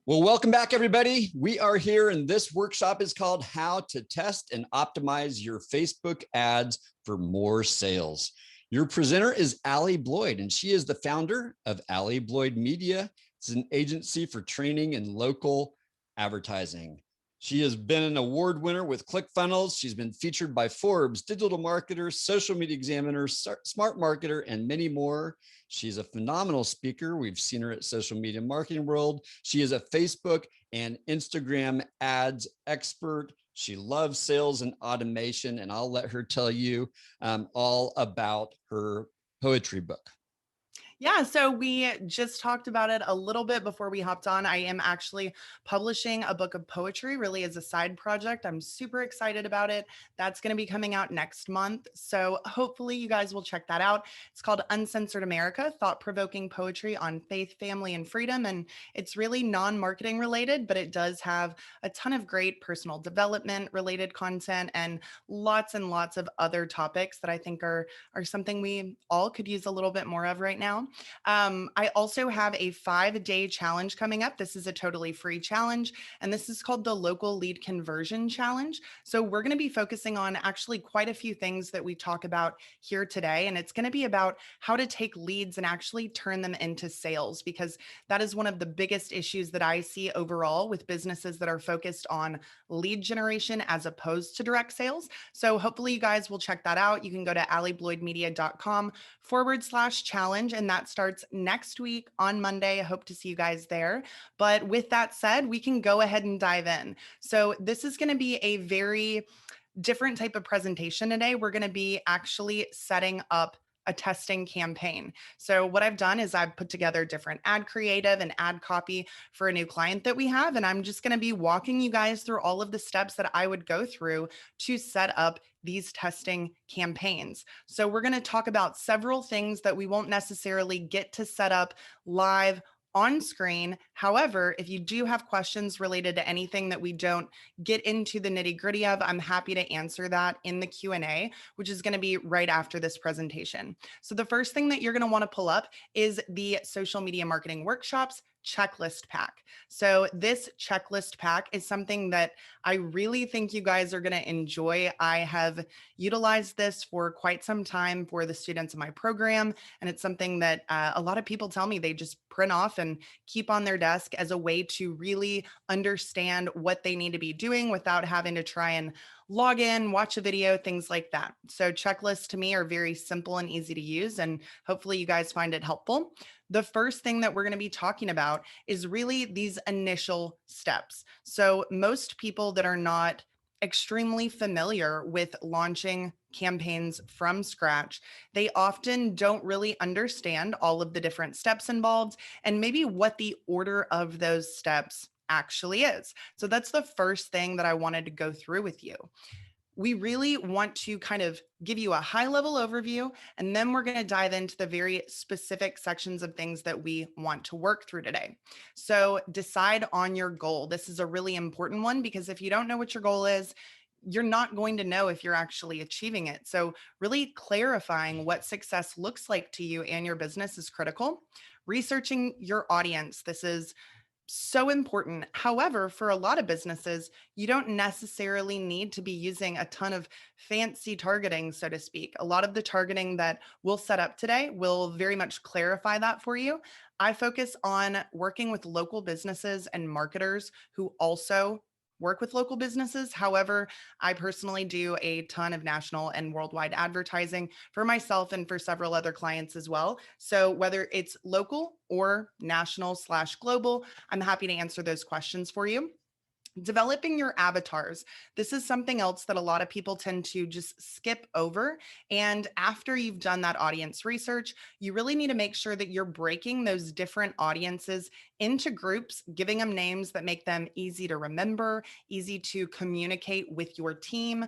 Well, welcome back, everybody. We are here, and this workshop is called How to Test and Optimize Your Facebook Ads for More Sales. Your presenter is Allie Bloyd, and she is the founder of Allie Bloyd Media. It's an agency for training and local advertising. She has been an award winner with ClickFunnels. She's been featured by Forbes, Digital Marketer, Social Media Examiner, Smart Marketer, and many more. She's a phenomenal speaker. We've seen her at Social Media Marketing World. She is a Facebook and Instagram ads expert. She loves sales and automation, and I'll let her tell you all about her poetry book. Yeah, so we just talked about it a little bit before we hopped on. I am actually publishing a book of poetry, really as a side project. I'm super excited about it. That's going to be coming out next month. So hopefully you guys will check that out. It's called Uncensored America, Thought-Provoking Poetry on Faith, Family, and Freedom. And it's really non-marketing related, but it does have a ton of great personal development related content and lots of other topics that I think are something we all could use a little bit more of right now. I also have a 5-day challenge coming up. This is a totally free challenge, and this is called the Local Lead Conversion Challenge. So we're going to be focusing on actually quite a few things that we talk about here today, and it's going to be about how to take leads and actually turn them into sales, because that is one of the biggest issues that I see overall with businesses that are focused on lead generation as opposed to direct sales. So hopefully you guys will check that out. You can go to alliebloydmedia.com/challenge, and that starts next week on Monday. I hope to see you guys there. But with that said, we can go ahead and dive in. So this is going to be a very different type of presentation today. We're going to be actually setting up a testing campaign. So what I've done is I've put together different ad creative and ad copy for a new client that we have. And I'm just going to be walking you guys through all of the steps that I would go through to set up these testing campaigns. So we're going to talk about several things that we won't necessarily get to set up live on screen. However, if you do have questions related to anything that we don't get into the nitty-gritty of, I'm happy to answer that in the Q&A, which is going to be right after this presentation. So the first thing that you're going to want to pull up is the Social Media Marketing Workshops checklist pack. So this checklist pack is something that I really think you guys are going to enjoy. I have utilized this for quite some time for the students in my program, and it's something that a lot of people tell me they just print off and keep on their desk as a way to really understand what they need to be doing without having to try and log in, watch a video, things like that. So checklists to me are very simple and easy to use, and hopefully you guys find it helpful. The first thing that we're going to be talking about is really these initial steps. So most people that are not extremely familiar with launching campaigns from scratch, they often don't really understand all of the different steps involved and maybe what the order of those steps actually is. So that's the first thing that I wanted to go through with you. We really want to kind of give you a high level overview, and then we're going to dive into the very specific sections of things that we want to work through today. So decide on your goal. This is a really important one because if you don't know what your goal is, you're not going to know if you're actually achieving it. So really clarifying what success looks like to you and your business is critical. Researching your audience. This is so important. However, for a lot of businesses, you don't necessarily need to be using a ton of fancy targeting, so to speak. A lot of the targeting that we'll set up today will very much clarify that for you. I focus on working with local businesses and marketers who also work with local businesses. However, I personally do a ton of national and worldwide advertising for myself and for several other clients as well. So whether it's local or national/global, I'm happy to answer those questions for you. Developing your avatars. This is something else that a lot of people tend to just skip over. And after you've done that audience research, you really need to make sure that you're breaking those different audiences into groups, giving them names that make them easy to remember, easy to communicate with your team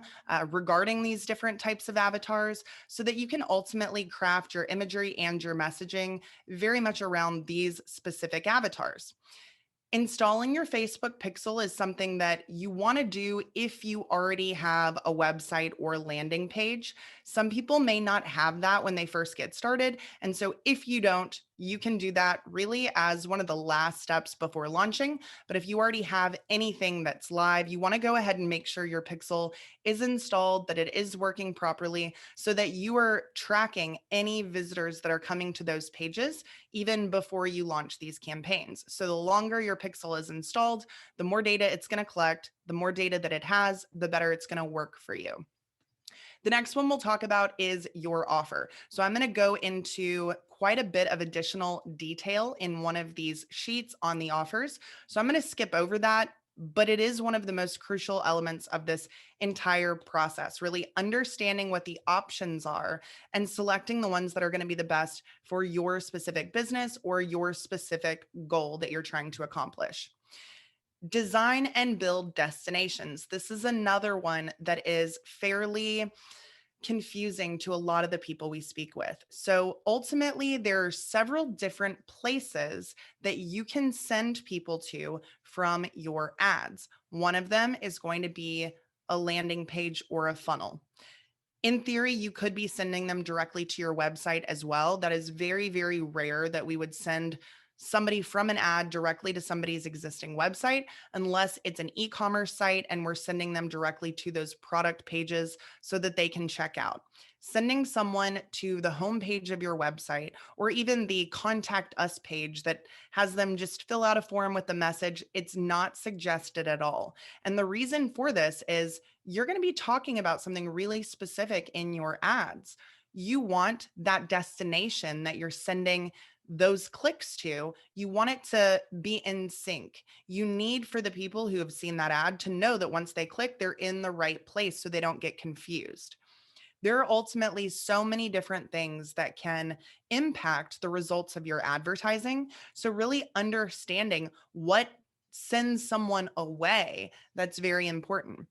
regarding these different types of avatars, so that you can ultimately craft your imagery and your messaging very much around these specific avatars. Installing your Facebook pixel is something that you want to do if you already have a website or landing page. Some people may not have that when they first get started. And so if you don't, You can do that really as one of the last steps before launching. But if you already have anything that's live, you want to go ahead and make sure your pixel is installed, that it is working properly, so that you are tracking any visitors that are coming to those pages even before you launch these campaigns. So the longer your pixel is installed, the more data it's going to collect, the more data that it has, the better it's going to work for you. The next one we'll talk about is your offer. So I'm going to go into quite a bit of additional detail in one of these sheets on the offers. So I'm going to skip over that, but it is one of the most crucial elements of this entire process, really understanding what the options are and selecting the ones that are going to be the best for your specific business or your specific goal that you're trying to accomplish. Design and build destinations. This is another one that is fairly confusing to a lot of the people we speak with. So ultimately, there are several different places that you can send people to from your ads. One of them is going to be a landing page or a funnel. In theory, you could be sending them directly to your website as well. That is very, very rare that we would send somebody from an ad directly to somebody's existing website, unless it's an e-commerce site and we're sending them directly to those product pages so that they can check out. Sending someone to the homepage of your website or even the contact us page that has them just fill out a form with the message, it's not suggested at all. And the reason for this is you're going to be talking about something really specific in your ads. You want that destination that you're sending those clicks to, you want it to be in sync. You need for the people who have seen that ad to know that once they click, they're in the right place so they don't get confused. There are ultimately so many different things that can impact the results of your advertising. So, really understanding what sends someone away, that's very important.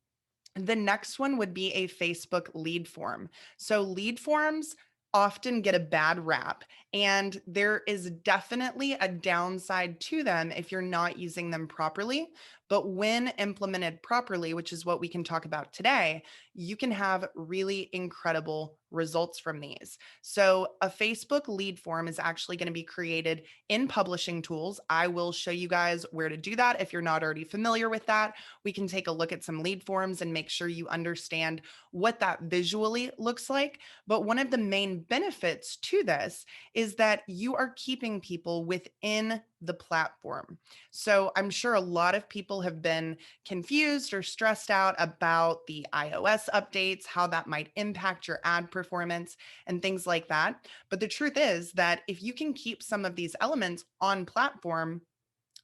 The next one would be a Facebook lead form. So, lead forms often get a bad rap, and there is definitely a downside to them if you're not using them properly. But when implemented properly, which is what we can talk about today, you can have really incredible results from these. So, a Facebook lead form is actually going to be created in publishing tools. I will show you guys where to do that if you're not already familiar with that. We can take a look at some lead forms and make sure you understand what that visually looks like. But one of the main benefits to this is that you are keeping people within the platform. So I'm sure a lot of people have been confused or stressed out about the iOS updates, how that might impact your ad performance and things like that. But the truth is that if you can keep some of these elements on platform,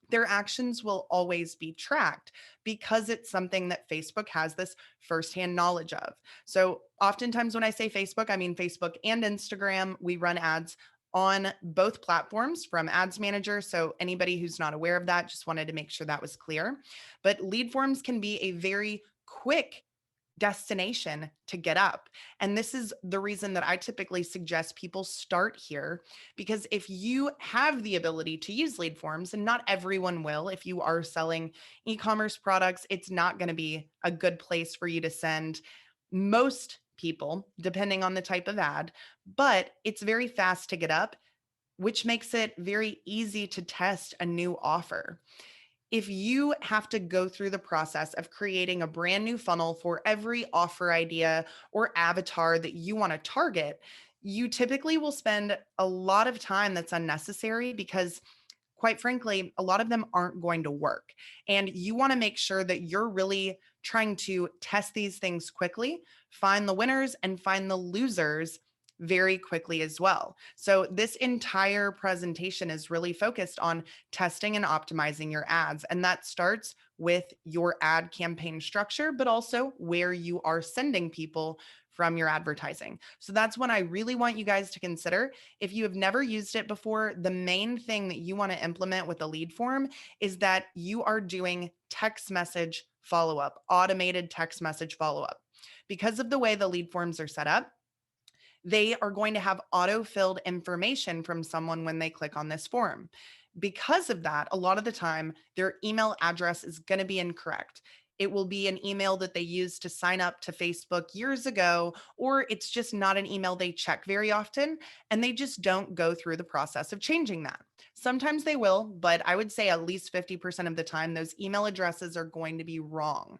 their actions will always be tracked because it's something that Facebook has this firsthand knowledge of. So, oftentimes when I say Facebook, I mean Facebook and Instagram. We run ads on both platforms from Ads Manager. So, anybody who's not aware of that, just wanted to make sure that was clear. But lead forms can be a very quick destination to get up. And this is the reason that I typically suggest people start here, because if you have the ability to use lead forms, and not everyone will, if you are selling e commerce products, it's not going to be a good place for you to send most people, depending on the type of ad, but it's very fast to get up, which makes it very easy to test a new offer. If you have to go through the process of creating a brand new funnel for every offer idea or avatar that you want to target, you typically will spend a lot of time that's unnecessary because, quite frankly, a lot of them aren't going to work. And you want to make sure that you're really trying to test these things quickly, find the winners and find the losers very quickly as well. So, this entire presentation is really focused on testing and optimizing your ads. And that starts with your ad campaign structure, but also where you are sending people from your advertising. So, that's what I really want you guys to consider. If you have never used it before, the main thing that you want to implement with a lead form is that you are doing text message follow up, automated text message follow up. Because of the way the lead forms are set up, they are going to have auto-filled information from someone when they click on this form. Because of that, a lot of the time, their email address is going to be incorrect. It will be an email that they used to sign up to Facebook years ago, or it's just not an email they check very often, and they just don't go through the process of changing that. Sometimes they will, but I would say at least 50% of the time, those email addresses are going to be wrong.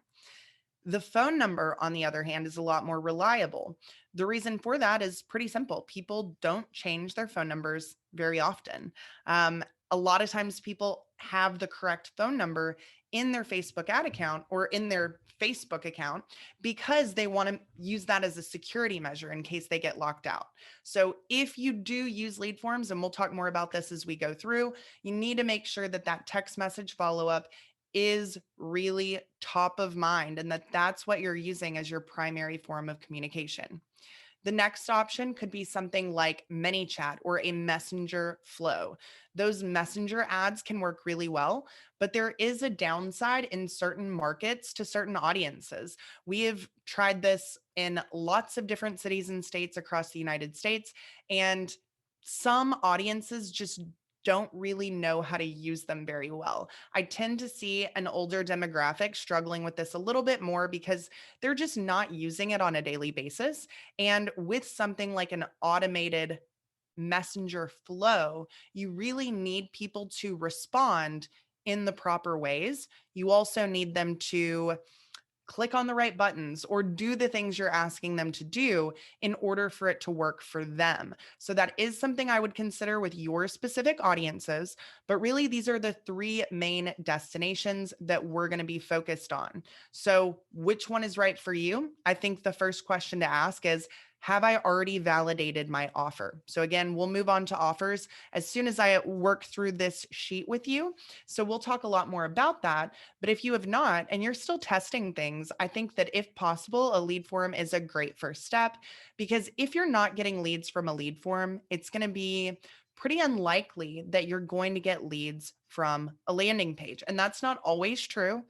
The phone number, on the other hand, is a lot more reliable. The reason for that is pretty simple. People don't change their phone numbers very often. A lot of times, people have the correct phone number in their Facebook ad account or in their Facebook account because they want to use that as a security measure in case they get locked out. So, if you do use lead forms, and we'll talk more about this as we go through, you need to make sure that that text message follow up is really top of mind and that that's what you're using as your primary form of communication. The next option could be something like ManyChat or a messenger flow. Those messenger ads can work really well, but there is a downside in certain markets to certain audiences. We have tried this in lots of different cities and states across the United States, and some audiences just don't really know how to use them very well. I tend to see an older demographic struggling with this a little bit more because they're just not using it on a daily basis. And with something like an automated messenger flow, you really need people to respond in the proper ways. You also need them to click on the right buttons or do the things you're asking them to do in order for it to work for them. So that is something I would consider with your specific audiences, but really these are the three main destinations that we're going to be focused on. So which one is right for you? I think the first question to ask is, have I already validated my offer? So again, we'll move on to offers as soon as I work through this sheet with you. So we'll talk a lot more about that. But if you have not and you're still testing things, I think that if possible, a lead form is a great first step, because if you're not getting leads from a lead form, it's going to be pretty unlikely that you're going to get leads from a landing page. And that's not always true.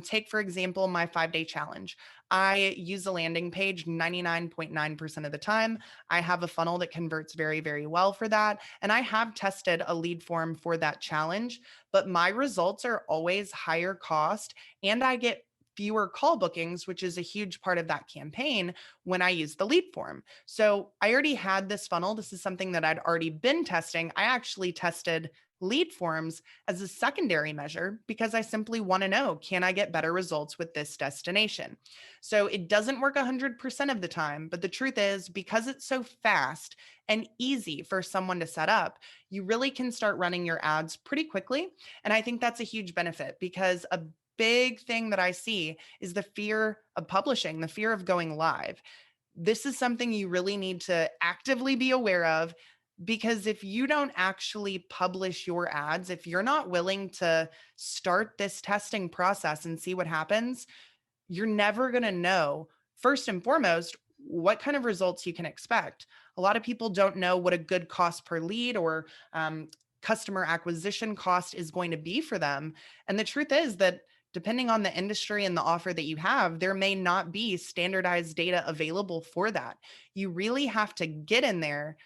Take, for example, my 5-day challenge. I use a landing page 99.9% of the time. I have a funnel that converts very, very well for that. And I have tested a lead form for that challenge, but my results are always higher cost and I get fewer call bookings, which is a huge part of that campaign when I use the lead form. So I already had this funnel. This is something that I'd already been testing. I actually tested lead forms as a secondary measure because I simply want to know, can I get better results with this destination? So it doesn't work 100% of the time, but the truth is, because it's so fast and easy for someone to set up, you really can start running your ads pretty quickly. And I think that's a huge benefit because a big thing that I see is the fear of publishing, the fear of going live. This is something you really need to actively be aware of, because if you don't actually publish your ads, if you're not willing to start this testing process and see what happens, you're never going to know, first and foremost, what kind of results you can expect. A lot of people don't know what a good cost per lead or customer acquisition cost is going to be for them. And the truth is that depending on the industry and the offer that you have, there may not be standardized data available for that. You really have to get in there,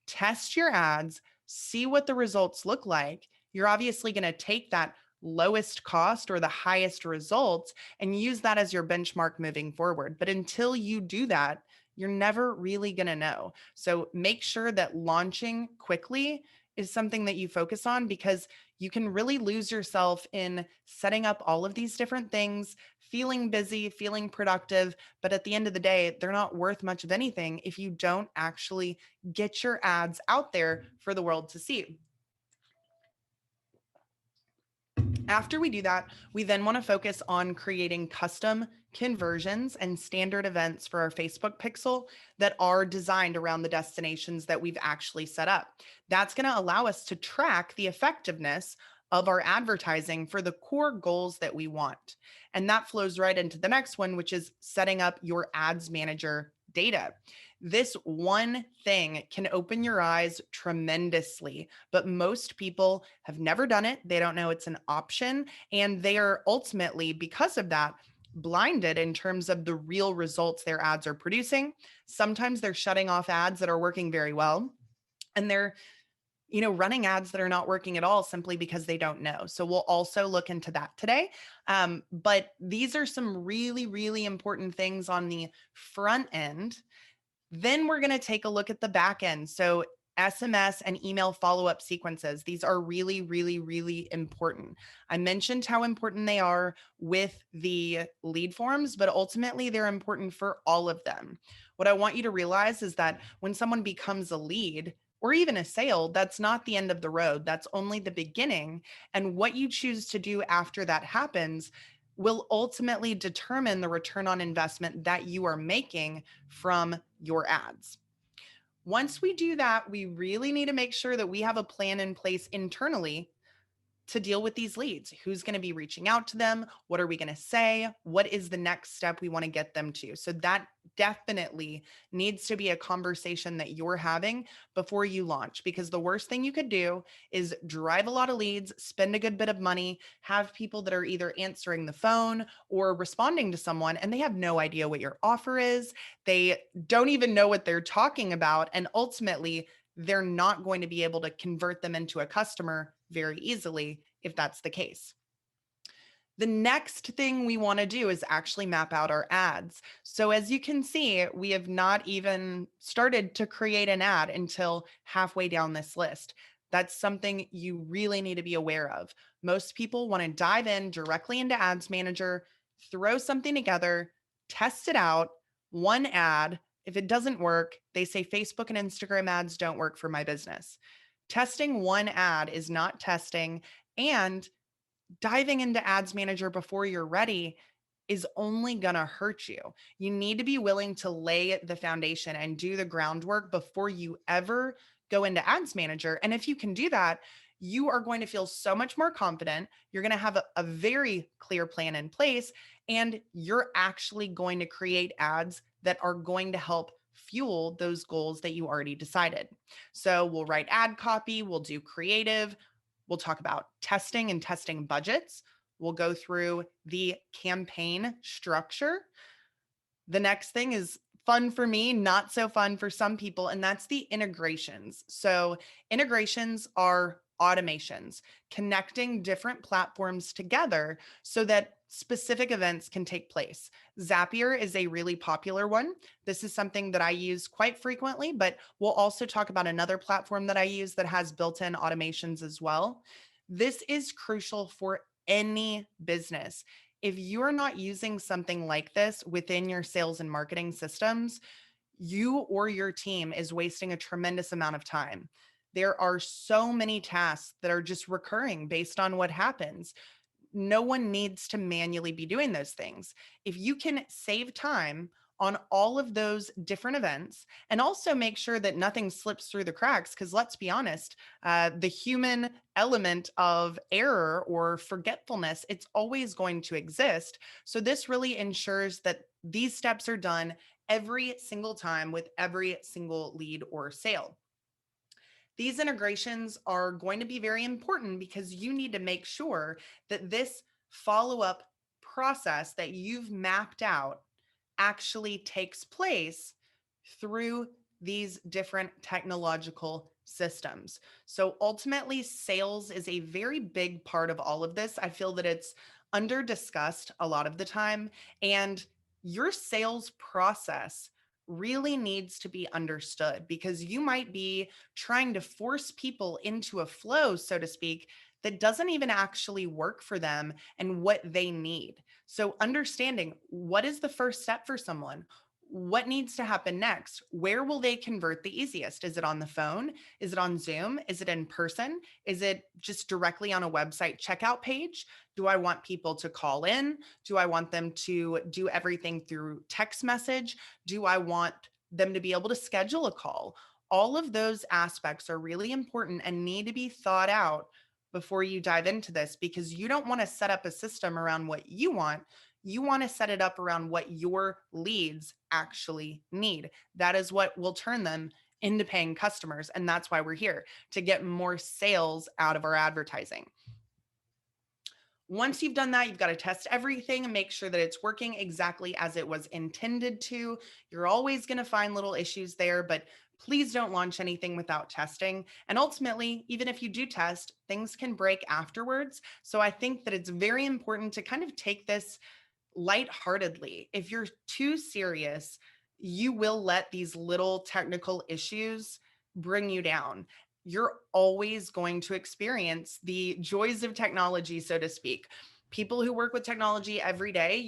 test your ads, see what the results look like. You're obviously going to take that lowest cost or the highest results and use that as your benchmark moving forward. But until you do that, you're never really going to know. So make sure that launching quickly is something that you focus on, because you can really lose yourself in setting up all of these different things, feeling busy, feeling productive. But at the end of the day, they're not worth much of anything if you don't actually get your ads out there for the world to see. After we do that, we then want to focus on creating custom conversions and standard events for our Facebook pixel that are designed around the destinations that we've actually set up. That's going to allow us to track the effectiveness of our advertising for the core goals that we want. And that flows right into the next one, which is setting up your ads manager data. This one thing can open your eyes tremendously, but most people have never done it. They don't know it's an option. And they are ultimately, because of that, blinded in terms of the real results their ads are producing. Sometimes they're shutting off ads that are working very well, and they're running ads that are not working at all simply because they don't know. So we'll also look into that today. But these are some really, really important things on the front end. Then we're going to take a look at the back end. So SMS and email follow-up sequences. These are really, really, really important. I mentioned how important they are with the lead forms, but ultimately they're important for all of them. What I want you to realize is that when someone becomes a lead, or even a sale, that's not the end of the road. That's only the beginning. And what you choose to do after that happens will ultimately determine the return on investment that you are making from your ads. Once we do that, we really need to make sure that we have a plan in place internally to deal with these leads. Who's going to be reaching out to them? What are we going to say? What is the next step we want to get them to? So that definitely needs to be a conversation that you're having before you launch, because the worst thing you could do is drive a lot of leads, spend a good bit of money, have people that are either answering the phone or responding to someone, and they have no idea what your offer is. They don't even know what they're talking about. And ultimately, they're not going to be able to convert them into a customer very easily if that's the case. The next thing we want to do is actually map out our ads. So as you can see, we have not even started to create an ad until halfway down this list. That's something you really need to be aware of. Most people want to dive in directly into Ads Manager, throw something together, test it out, one ad. If it doesn't work, they say Facebook and Instagram ads don't work for my business. Testing one ad is not testing, and diving into Ads Manager before you're ready is only going to hurt you. You need to be willing to lay the foundation and do the groundwork before you ever go into Ads Manager. And if you can do that, you are going to feel so much more confident. You're going to have a very clear plan in place, and you're actually going to create ads that are going to help fuel those goals that you already decided. So we'll write ad copy, we'll do creative, we'll talk about testing and testing budgets. We'll go through the campaign structure. The next thing is fun for me, not so fun for some people, and that's the integrations. So, integrations are automations, connecting different platforms together so that specific events can take place. Zapier is a really popular one. This is something that I use quite frequently, but we'll also talk about another platform that I use that has built in automations as well. This is crucial for any business. If you're not using something like this within your sales and marketing systems, you or your team is wasting a tremendous amount of time. There are so many tasks that are just recurring based on what happens. No one needs to manually be doing those things. If you can save time on all of those different events and also make sure that nothing slips through the cracks, because let's be honest, the human element of error or forgetfulness, it's always going to exist. So this really ensures that these steps are done every single time with every single lead or sale. These integrations are going to be very important because you need to make sure that this follow up process that you've mapped out actually takes place through these different technological systems. So ultimately, sales is a very big part of all of this. I feel that it's under discussed a lot of the time, and your sales process really needs to be understood, because you might be trying to force people into a flow, so to speak, that doesn't even actually work for them and what they need. So, understanding what is the first step for someone? What needs to happen next? Where will they convert the easiest? Is it on the phone? Is it on Zoom? Is it in person? Is it just directly on a website checkout page? Do I want people to call in? Do I want them to do everything through text message? Do I want them to be able to schedule a call? All of those aspects are really important and need to be thought out before you dive into this, because you don't want to set up a system around what you want. You want to set it up around what your leads actually need. That is what will turn them into paying customers. And that's why we're here, to get more sales out of our advertising. Once you've done that, you've got to test everything and make sure that it's working exactly as it was intended to. You're always going to find little issues there, but Please don't launch anything without testing. And ultimately, even if you do test, things can break afterwards. So I think that it's very important to kind of take this lightheartedly. If you're too serious, you will let these little technical issues bring you down. You're always going to experience the joys of technology, so to speak. People who work with technology every day,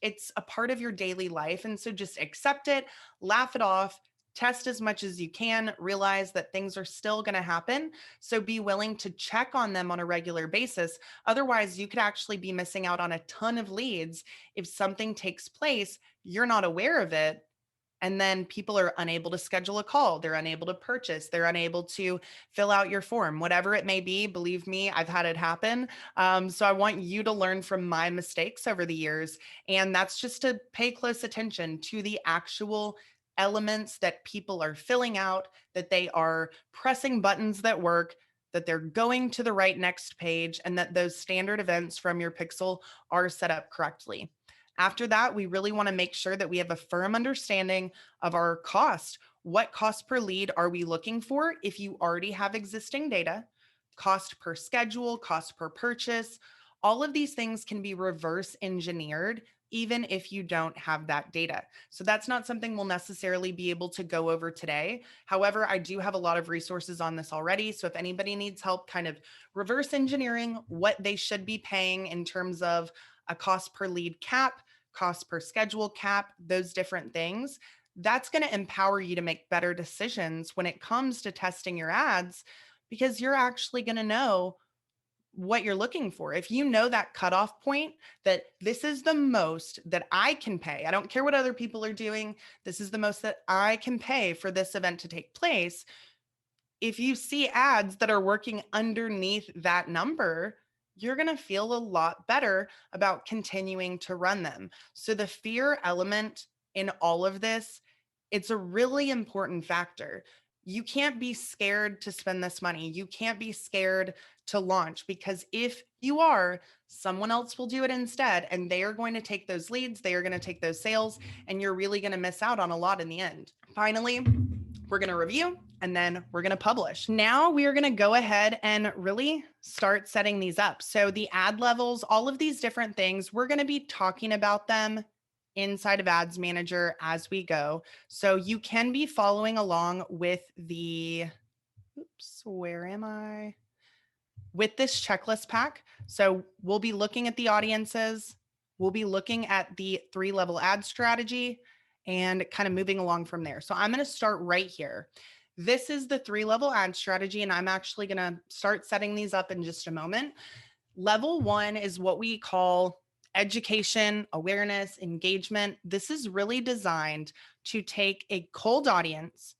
it's a part of your daily life. And so just accept it, laugh it off, test as much as you can, realize that things are still going to happen. So be willing to check on them on a regular basis. Otherwise, you could actually be missing out on a ton of leads if something takes place, you're not aware of it. And then people are unable to schedule a call. They're unable to purchase. They're unable to fill out your form, whatever it may be. Believe me, I've had it happen. So I want you to learn from my mistakes over the years. And that's just to pay close attention to the actual elements that people are filling out, that they are pressing buttons that work, that they're going to the right next page, and that those standard events from your pixel are set up correctly. After that, we really want to make sure that we have a firm understanding of our cost. What cost per lead are we looking for if you already have existing data? Cost per schedule, cost per purchase. All of these things can be reverse engineered even if you don't have that data. So that's not something we'll necessarily be able to go over today. However, I do have a lot of resources on this already. So if anybody needs help kind of reverse engineering what they should be paying in terms of a cost per lead cap, cost per schedule cap, those different things, that's going to empower you to make better decisions when it comes to testing your ads, because you're actually going to know what you're looking for. If you know that cutoff point, that this is the most that I can pay, I don't care what other people are doing, this is the most that I can pay for this event to take place. If you see ads that are working underneath that number, you're going to feel a lot better about continuing to run them. So the fear element in all of this, it's a really important factor. You can't be scared to spend this money. You can't be scared to launch, because if you are, someone else will do it instead, and they are going to take those leads, they are going to take those sales, and you're really going to miss out on a lot in the end. Finally, we're going to review, and then we're going to publish. Now we are going to go ahead and really start setting these up. So the ad levels, all of these different things, we're going to be talking about them inside of Ads Manager as we go. So you can be following along with where am I? With this checklist pack. So we'll be looking at the audiences, we'll be looking at the 3-level ad strategy, and kind of moving along from there. So I'm going to start right here. This is the 3-level ad strategy, and I'm actually going to start setting these up in just a moment. Level 1 is what we call education, awareness, engagement. This is really designed to take a cold audience,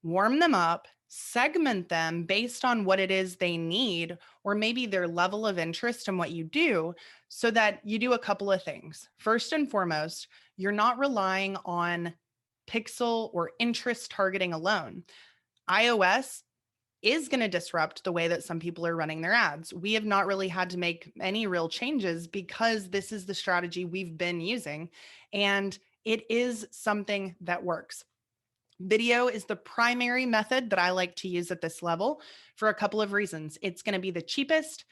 warm them up, segment them based on what it is they need, or maybe their level of interest in what you do, so that you do a couple of things. First and foremost, you're not relying on pixel or interest targeting alone. iOS is going to disrupt the way that some people are running their ads. We have not really had to make any real changes because this is the strategy we've been using, and it is something that works. Video is the primary method that I like to use at this level for a couple of reasons. It's going to be the cheapest.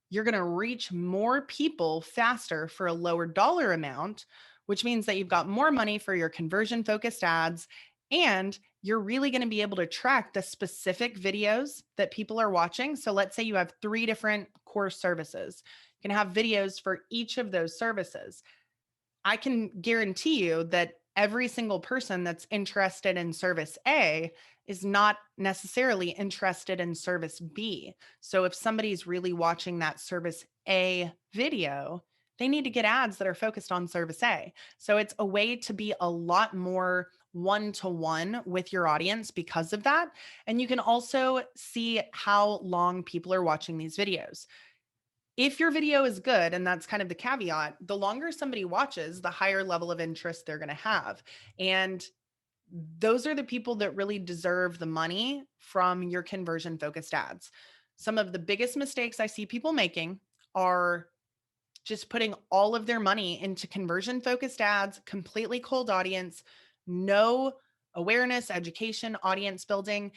You're going to reach more people faster for a lower dollar amount, which means that you've got more money for your conversion focused ads. And you're really going to be able to track the specific videos that people are watching. So let's say you have 3 different core services. You can have videos for each of those services. I can guarantee you that every single person that's interested in service A is not necessarily interested in service B. So if somebody's really watching that service A video, they need to get ads that are focused on service A. So it's a way to be a lot more one-to-one with your audience because of that. And you can also see how long people are watching these videos. If your video is good, and that's kind of the caveat, the longer somebody watches, the higher level of interest they're going to have. And those are the people that really deserve the money from your conversion focused ads. Some of the biggest mistakes I see people making are just putting all of their money into conversion focused ads, completely cold audience, no awareness, education, audience building.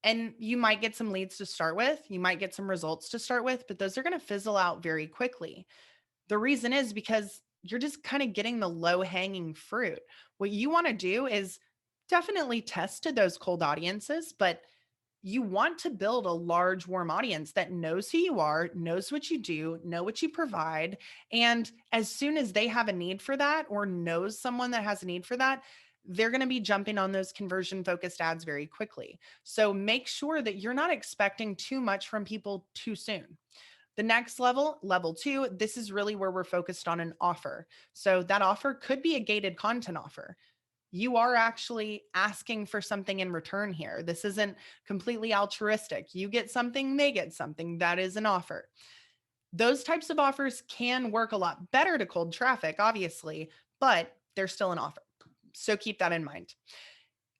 And you might get some leads to start with, you might get some results to start with, but those are going to fizzle out very quickly. The reason is because you're just kind of getting the low hanging fruit. What you want to do is definitely test to those cold audiences, but you want to build a large warm audience that knows who you are, knows what you do, know what you provide. And as soon as they have a need for that or knows someone that has a need for that, they're going to be jumping on those conversion focused ads very quickly. So make sure that you're not expecting too much from people too soon. The next level, level 2, this is really where we're focused on an offer. So that offer could be a gated content offer. You are actually asking for something in return here. This isn't completely altruistic. You get something, they get something. That is an offer. Those types of offers can work a lot better to cold traffic, obviously, but they're still an offer. So keep that in mind.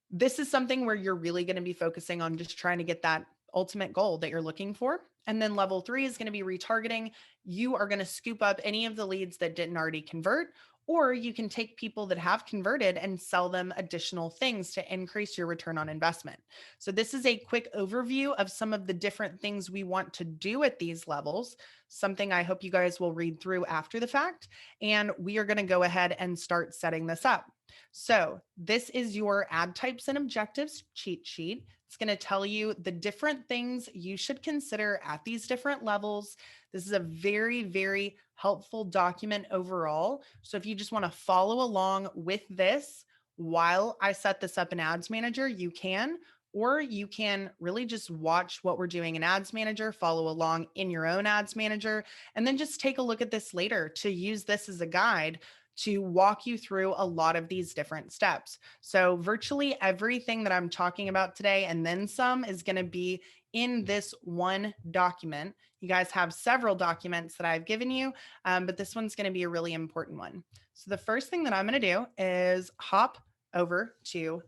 This is something where you're really going to be focusing on just trying to get that ultimate goal that you're looking for. And then level 3 is going to be retargeting. You are going to scoop up any of the leads that didn't already convert, or you can take people that have converted and sell them additional things to increase your return on investment. So this is a quick overview of some of the different things we want to do at these levels, something I hope you guys will read through after the fact. And we are going to go ahead and start setting this up. So this is your ad types and objectives cheat sheet. It's going to tell you the different things you should consider at these different levels. This is a very, very helpful document overall. So if you just want to follow along with this while I set this up in Ads Manager, you can, or you can really just watch what we're doing in Ads Manager, follow along in your own Ads Manager, and then just take a look at this later to use this as a guide to walk you through a lot of these different steps. So virtually everything that I'm talking about today and then some is going to be in this one document. You guys have several documents that I've given you, but this one's going to be a really important one. So the first thing that I'm going to do is hop over to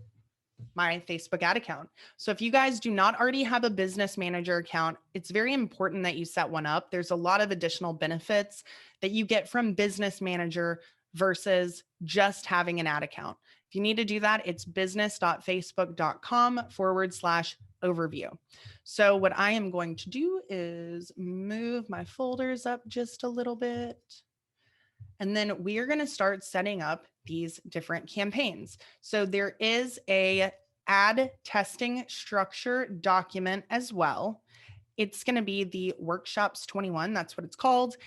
my Facebook ad account. So if you guys do not already have a business manager account, it's very important that you set one up. There's a lot of additional benefits that you get from business manager versus just having an ad account. If you need to do that, it's business.facebook.com/overview. So what I am going to do is move my folders up just a little bit. And then we are going to start setting up these different campaigns. So there is a ad testing structure document as well. It's going to be the workshops 21. That's what it's called.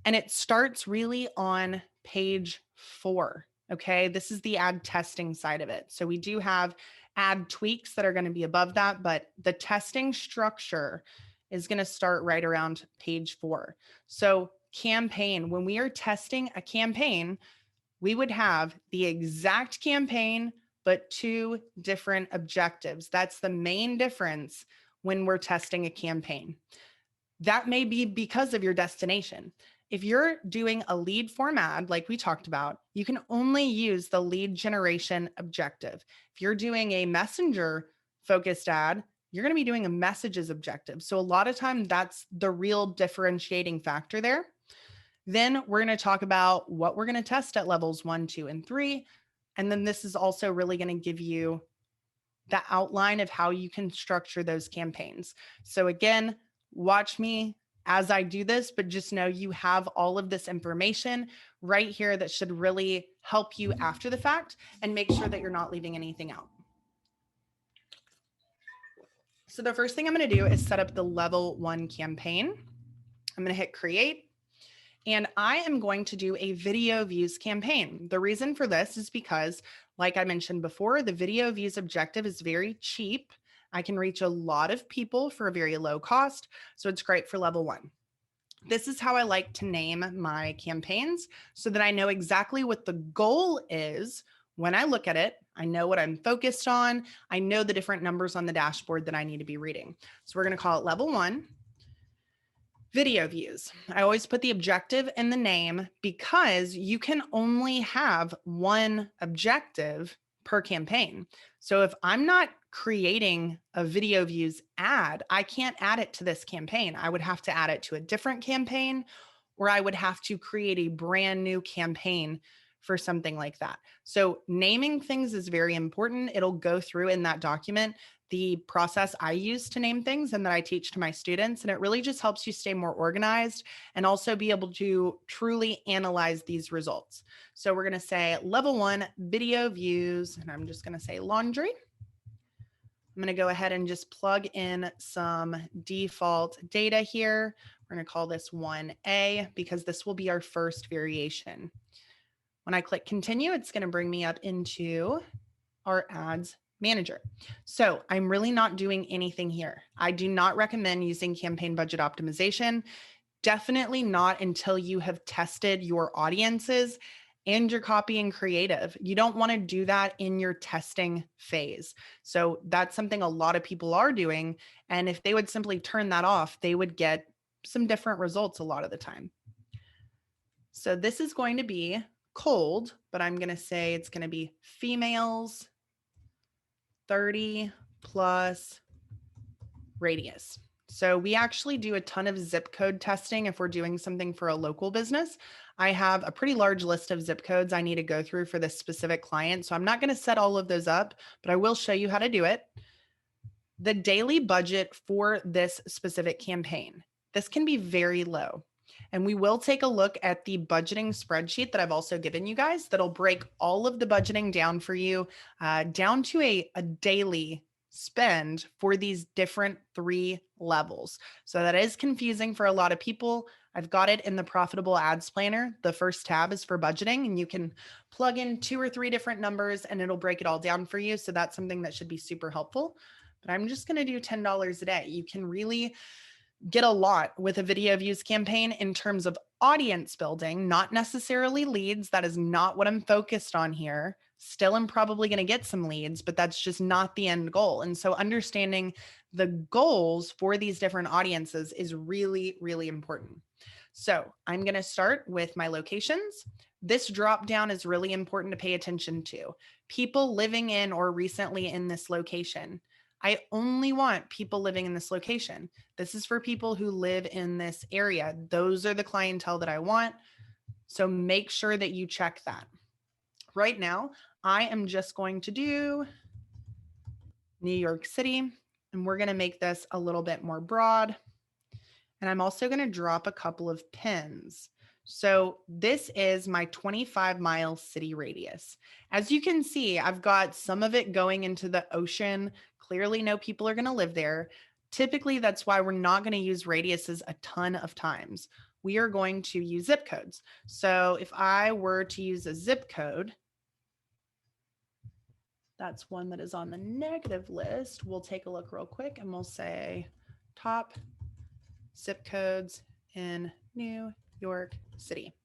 And it starts really on page 4. Okay. This is the ad testing side of it. So we do have ad tweaks that are going to be above that, but the testing structure is going to start right around page 4. So campaign, when we are testing a campaign, we would have the exact campaign, but 2 different objectives. That's the main difference when we're testing a campaign. That may be because of your destination. If you're doing a lead form ad, like we talked about, you can only use the lead generation objective. If you're doing a messenger focused ad, you're going to be doing a messages objective. So a lot of time that's the real differentiating factor there. Then we're going to talk about what we're going to test at levels 1, 2, and 3. And then this is also really going to give you the outline of how you can structure those campaigns. So again, watch me as I do this, but just know you have all of this information right here that should really help you after the fact and make sure that you're not leaving anything out. So the first thing I'm going to do is set up the level 1 campaign. I'm going to hit create. And I am going to do a video views campaign. The reason for this is because, like I mentioned before, the video views objective is very cheap. I can reach a lot of people for a very low cost. So it's great for level 1. This is how I like to name my campaigns so that I know exactly what the goal is. When I look at it, I know what I'm focused on. I know the different numbers on the dashboard that I need to be reading. So we're going to call it level 1. Video views. I always put the objective in the name because you can only have one objective per campaign. So if I'm not creating a video views ad, I can't add it to this campaign. I would have to add it to a different campaign, or I would have to create a brand new campaign for something like that. So naming things is very important. It'll go through in that document the process I use to name things and that I teach to my students. And it really just helps you stay more organized and also be able to truly analyze these results. So we're going to say level 1 video views, and I'm just going to say laundry. I'm going to go ahead and just plug in some default data here. We're going to call this 1A because this will be our first variation. When I click continue, it's going to bring me up into our ads manager. So I'm really not doing anything here. I do not recommend using campaign budget optimization. Definitely not until you have tested your audiences and your copy and creative. You don't want to do that in your testing phase. So that's something a lot of people are doing. And if they would simply turn that off, they would get some different results a lot of the time. So this is going to be cold, but I'm going to say it's going to be females 30 plus radius. So we actually do a ton of zip code testing if we're doing something for a local business. I have a pretty large list of zip codes I need to go through for this specific client. So I'm not going to set all of those up, but I will show you how to do it. The daily budget for this specific campaign, this can be very low. And we will take a look at the budgeting spreadsheet that I've also given you guys that'll break all of the budgeting down for you, down to a daily spend for these different 3 levels. So that is confusing for a lot of people. I've got it in the Profitable Ads Planner. The first tab is for budgeting, and you can plug in 2 or 3 different numbers and it'll break it all down for you. So that's something that should be super helpful. But I'm just going to do $10 a day. You can really get a lot with a video views campaign in terms of audience building, not necessarily leads. That is not what I'm focused on here. Still, I'm probably going to get some leads, but that's just not the end goal. And so understanding the goals for these different audiences is really, really important. So I'm going to start with my locations. This drop down is really important to pay attention to. People living in or recently in this location. I only want people living in this location. This is for people who live in this area. Those are the clientele that I want. So make sure that you check that. Right now, I am just going to do New York City, and we're going to make this a little bit more broad. And I'm also going to drop a couple of pins. So this is my 25-mile city radius. As you can see, I've got some of it going into the ocean. Clearly, no people are going to live there. Typically, that's why we're not going to use radiuses a ton of times. We are going to use zip codes. So if I were to use a zip code, that's one that is on the negative list. We'll take a look real quick and we'll say top zip codes in New York City.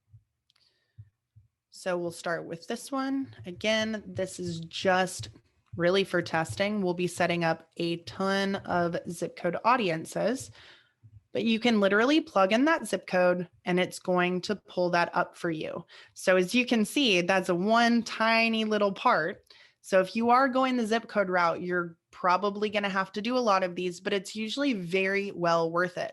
So we'll start with this one. Again, this is just really for testing. We'll be setting up a ton of zip code audiences, but you can literally plug in that zip code and it's going to pull that up for you. So as you can see, that's a one tiny little part. So if you are going the zip code route, you're probably going to have to do a lot of these, but it's usually very well worth it.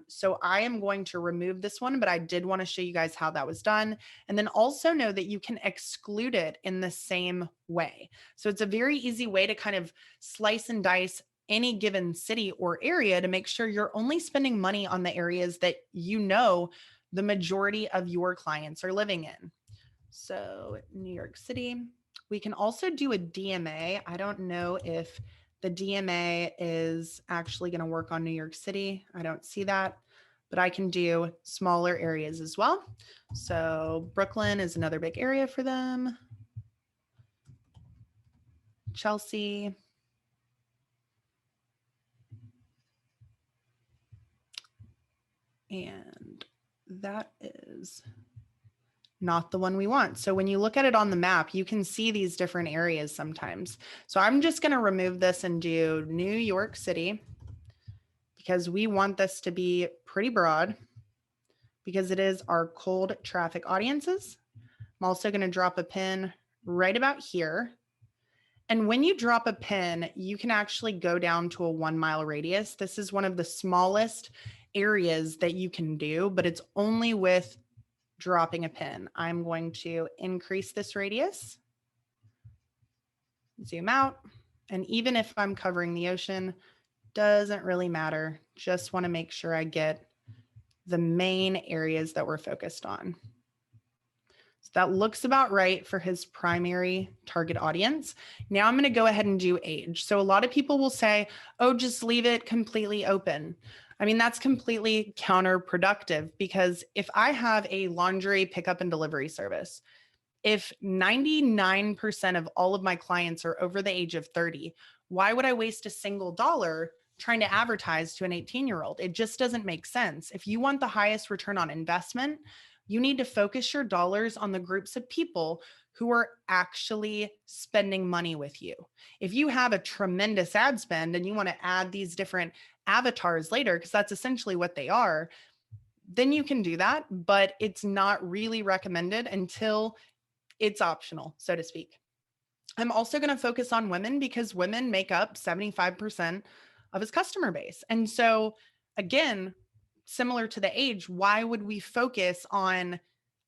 So I am going to remove this one, but I did want to show you guys how that was done. And then also know that you can exclude it in the same way. So it's a very easy way to kind of slice and dice any given city or area to make sure you're only spending money on the areas that you know the majority of your clients are living in. So New York City, we can also do a DMA. I don't know if the DMA is actually going to work on New York City. I don't see that, but I can do smaller areas as well. So Brooklyn is another big area for them. Chelsea. And that is not the one we want. So when you look at it on the map, you can see these different areas sometimes. So I'm just going to remove this and do New York City because we want this to be pretty broad because it is our cold traffic audiences. I'm also going to drop a pin right about here. And when you drop a pin, you can actually go down to a 1 mile radius. This is one of the smallest areas that you can do, but it's only with dropping a pin. I'm going to increase this radius, zoom out, and even if I'm covering the ocean, doesn't really matter. Just want to make sure I get the main areas that we're focused on. So that looks about right for his primary target audience. Now I'm going to go ahead and do age. So a lot of people will say, oh, just leave it completely open. I mean, that's completely counterproductive, because if I have a laundry pickup and delivery service, if 99% of all of my clients are over the age of 30, why would I waste a single dollar trying to advertise to an 18-year-old? It just doesn't make sense. If you want the highest return on investment, you need to focus your dollars on the groups of people who are actually spending money with you. If you have a tremendous ad spend and you want to add these different avatars later, because that's essentially what they are, then you can do that, but it's not really recommended until it's optional, so to speak. I'm also going to focus on women because women make up 75% of his customer base. And so, again, similar to the age, why would we focus on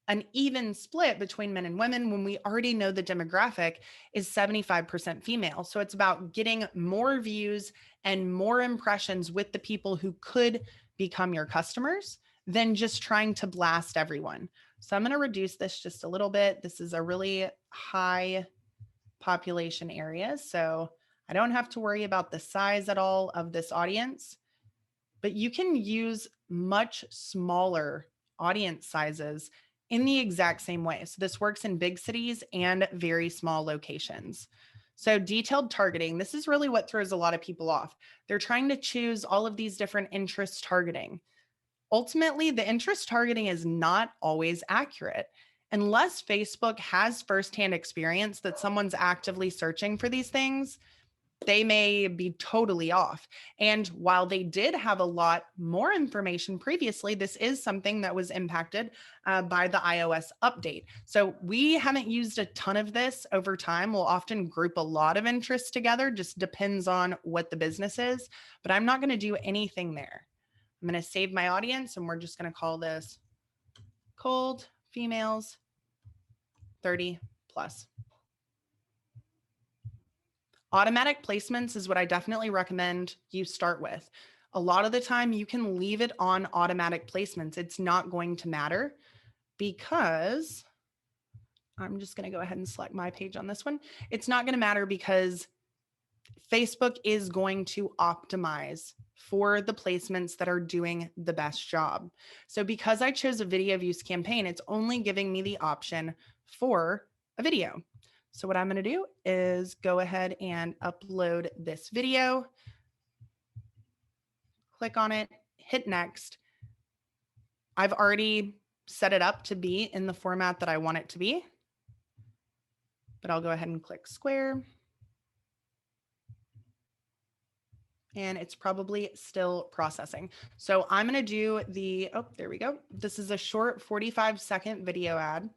an even split between men and women when we already know the demographic is 75% female? So it's about getting more views and more impressions with the people who could become your customers than just trying to blast everyone. So I'm going to reduce this just a little bit. This is a really high population area, so I don't have to worry about the size at all of this audience, but you can use much smaller audience sizes in the exact same way. So this works in big cities and very small locations. So detailed targeting, this is really what throws a lot of people off. They're trying to choose all of these different interest targeting. Ultimately, the interest targeting is not always accurate. Unless Facebook has firsthand experience that someone's actively searching for these things, they may be totally off. And while they did have a lot more information previously, this is something that was impacted by the iOS update. So we haven't used a ton of this over time. We'll often group a lot of interests together, just depends on what the business is, but I'm not going to do anything there. I'm going to save my audience, and we're just going to call this cold females 30 plus. Automatic placements is what I definitely recommend you start with. A lot of the time you can leave it on automatic placements. It's not going to matter, because I'm just going to go ahead and select my page on this one. It's not going to matter because Facebook is going to optimize for the placements that are doing the best job. So because I chose a video views campaign, it's only giving me the option for a video. So what I'm going to do is go ahead and upload this video, click on it, hit next. I've already set it up to be in the format that I want it to be, but I'll go ahead and click square. And it's probably still processing. So I'm going to do there we go. This is a short 45-second video ad.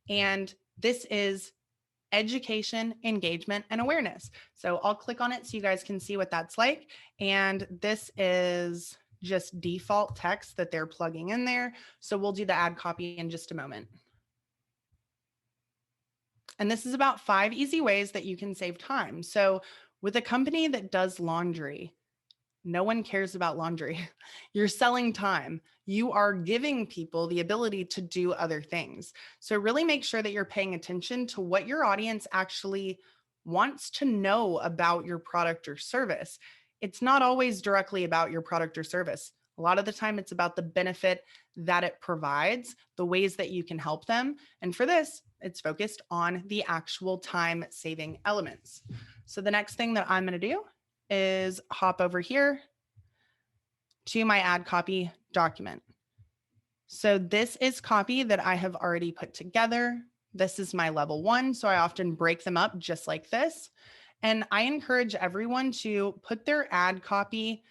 And this is education, engagement, and awareness. So I'll click on it so you guys can see what that's like. And this is just default text that they're plugging in there. So we'll do the ad copy in just a moment. And this is about 5 easy ways that you can save time. So with a company that does laundry, no one cares about laundry. You're selling time. You are giving people the ability to do other things. So really make sure that you're paying attention to what your audience actually wants to know about your product or service. It's not always directly about your product or service. A lot of the time it's about the benefit that it provides, the ways that you can help them. And for this, it's focused on the actual time-saving elements. So the next thing that I'm going to do is hop over here to my ad copy document. So this is copy that I have already put together. This is my level 1. So I often break them up just like this. And I encourage everyone to put their ad copy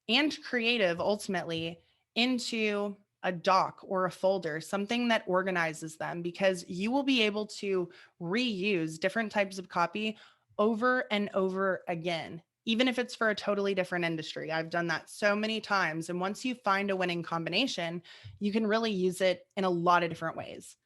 and creative ultimately into a doc or a folder, something that organizes them, because you will be able to reuse different types of copy over and over again even if it's for a totally different industry. I've done that so many times. And once you find a winning combination, you can really use it in a lot of different ways.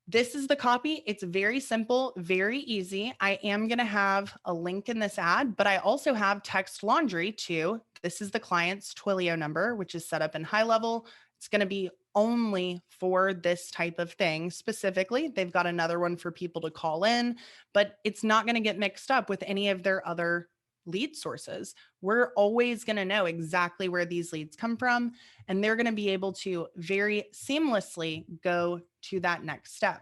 This is the copy. It's very simple, very easy. I am going to have a link in this ad, but I also have text laundry too. This is the client's Twilio number, which is set up in high level. It's going to be only for this type of thing specifically. They've got another one for people to call in, but it's not going to get mixed up with any of their other lead sources. We're always going to know exactly where these leads come from, and they're going to be able to very seamlessly go to that next step.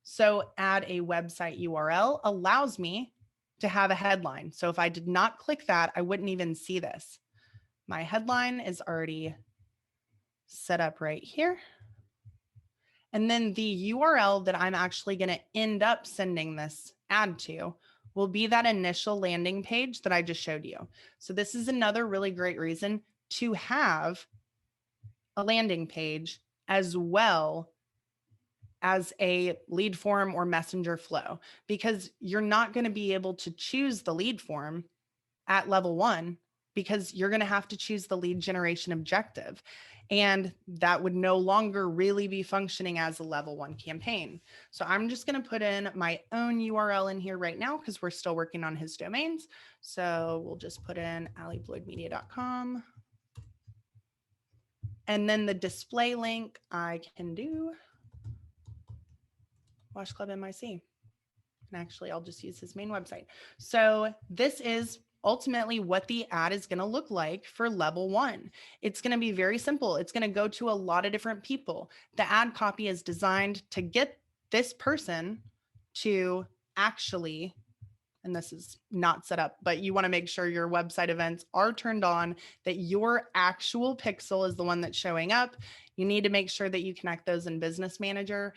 So add a website URL allows me to have a headline. So if I did not click that, I wouldn't even see this. My headline is already set up right here. And then the URL that I'm actually going to end up sending this ad to will be that initial landing page that I just showed you. So this is another really great reason to have a landing page as well as a lead form or messenger flow, because you're not going to be able to choose the lead form at level 1 because you're going to have to choose the lead generation objective. And that would no longer really be functioning as a level 1 campaign. So I'm just going to put in my own URL in here right now because we're still working on his domains. So we'll just put in allybloydmedia.com. And then the display link I can do Wash Club NYC. And actually, I'll just use his main website. So this is ultimately what the ad is going to look like for level 1. It's going to be very simple. It's going to go to a lot of different people. The ad copy is designed to get this person to actually, and this is not set up, but you want to make sure your website events are turned on, that your actual pixel is the one that's showing up. You need to make sure that you connect those in Business Manager.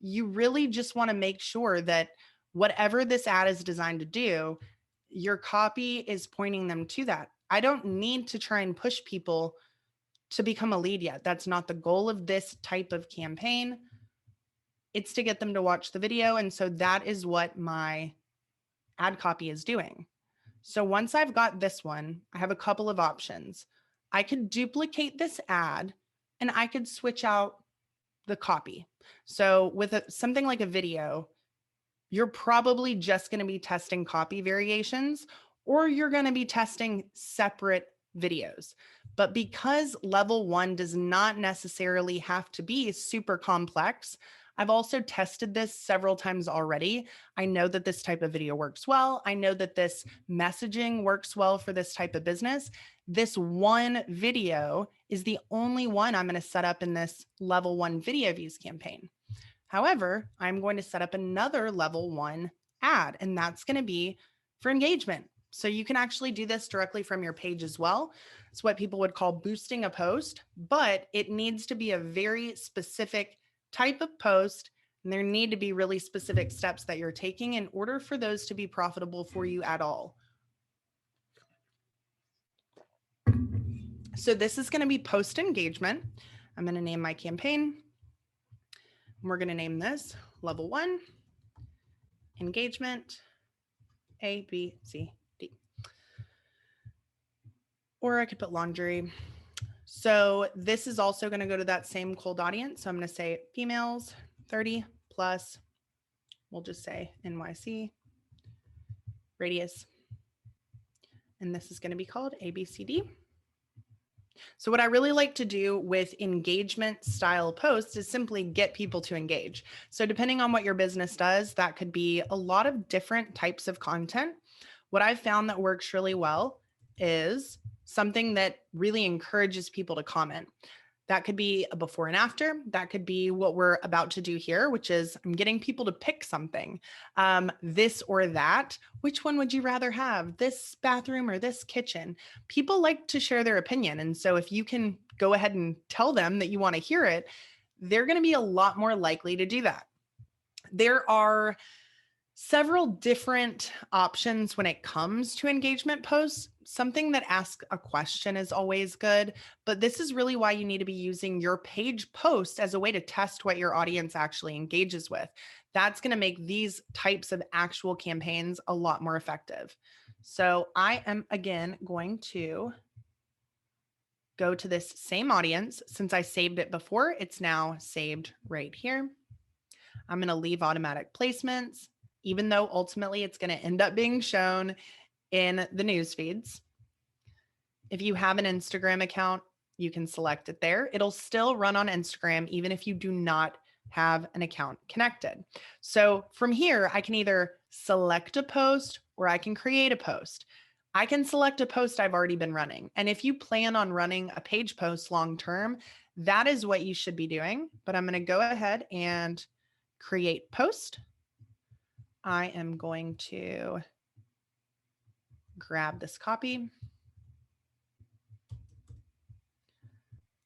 You really just want to make sure that whatever this ad is designed to do, your copy is pointing them to that. I don't need to try and push people to become a lead yet. That's not the goal of this type of campaign. It's to get them to watch the video. And so that is what my ad copy is doing. So once I've got this one, I have a couple of options. I could duplicate this ad and I could switch out the copy. So with something like a video, you're probably just going to be testing copy variations, or you're going to be testing separate videos. But because level 1 does not necessarily have to be super complex, I've also tested this several times already. I know that this type of video works well. I know that this messaging works well for this type of business. This one video is the only one I'm going to set up in this level 1 video views campaign. However, I'm going to set up another level 1 ad, and that's going to be for engagement. So you can actually do this directly from your page as well. It's what people would call boosting a post, but it needs to be a very specific type of post, and there need to be really specific steps that you're taking in order for those to be profitable for you at all. So this is going to be post engagement. I'm going to name my campaign. We're going to name this level 1 engagement A, B, C, D. Or I could put laundry. So this is also going to go to that same cold audience. So I'm going to say females 30 plus. We'll just say NYC radius. And this is going to be called ABCD. So what I really like to do with engagement style posts is simply get people to engage. So depending on what your business does, that could be a lot of different types of content. What I've found that works really well is something that really encourages people to comment. That could be a before and after. That could be what we're about to do here, which is I'm getting people to pick something, this or that. Which one would you rather have, this bathroom or this kitchen? People like to share their opinion. And so if you can go ahead and tell them that you want to hear it, they're going to be a lot more likely to do that. There are several different options when it comes to engagement posts. something that asks a question is always good, but this is really why you need to be using your page post as a way to test what your audience actually engages with. That's going to make these types of actual campaigns a lot more effective. So I am again going to go to this same audience. Since I saved it before, it's now saved right here. I'm going to leave automatic placements, even though ultimately it's going to end up being shown in the news feeds. If you have an Instagram account, you can select it there. It'll still run on Instagram, even if you do not have an account connected. So from here, I can either select a post or I can create a post. I can select a post I've already been running. And if you plan on running a page post long-term, that is what you should be doing. But I'm going to go ahead and create post. I am going to grab this copy.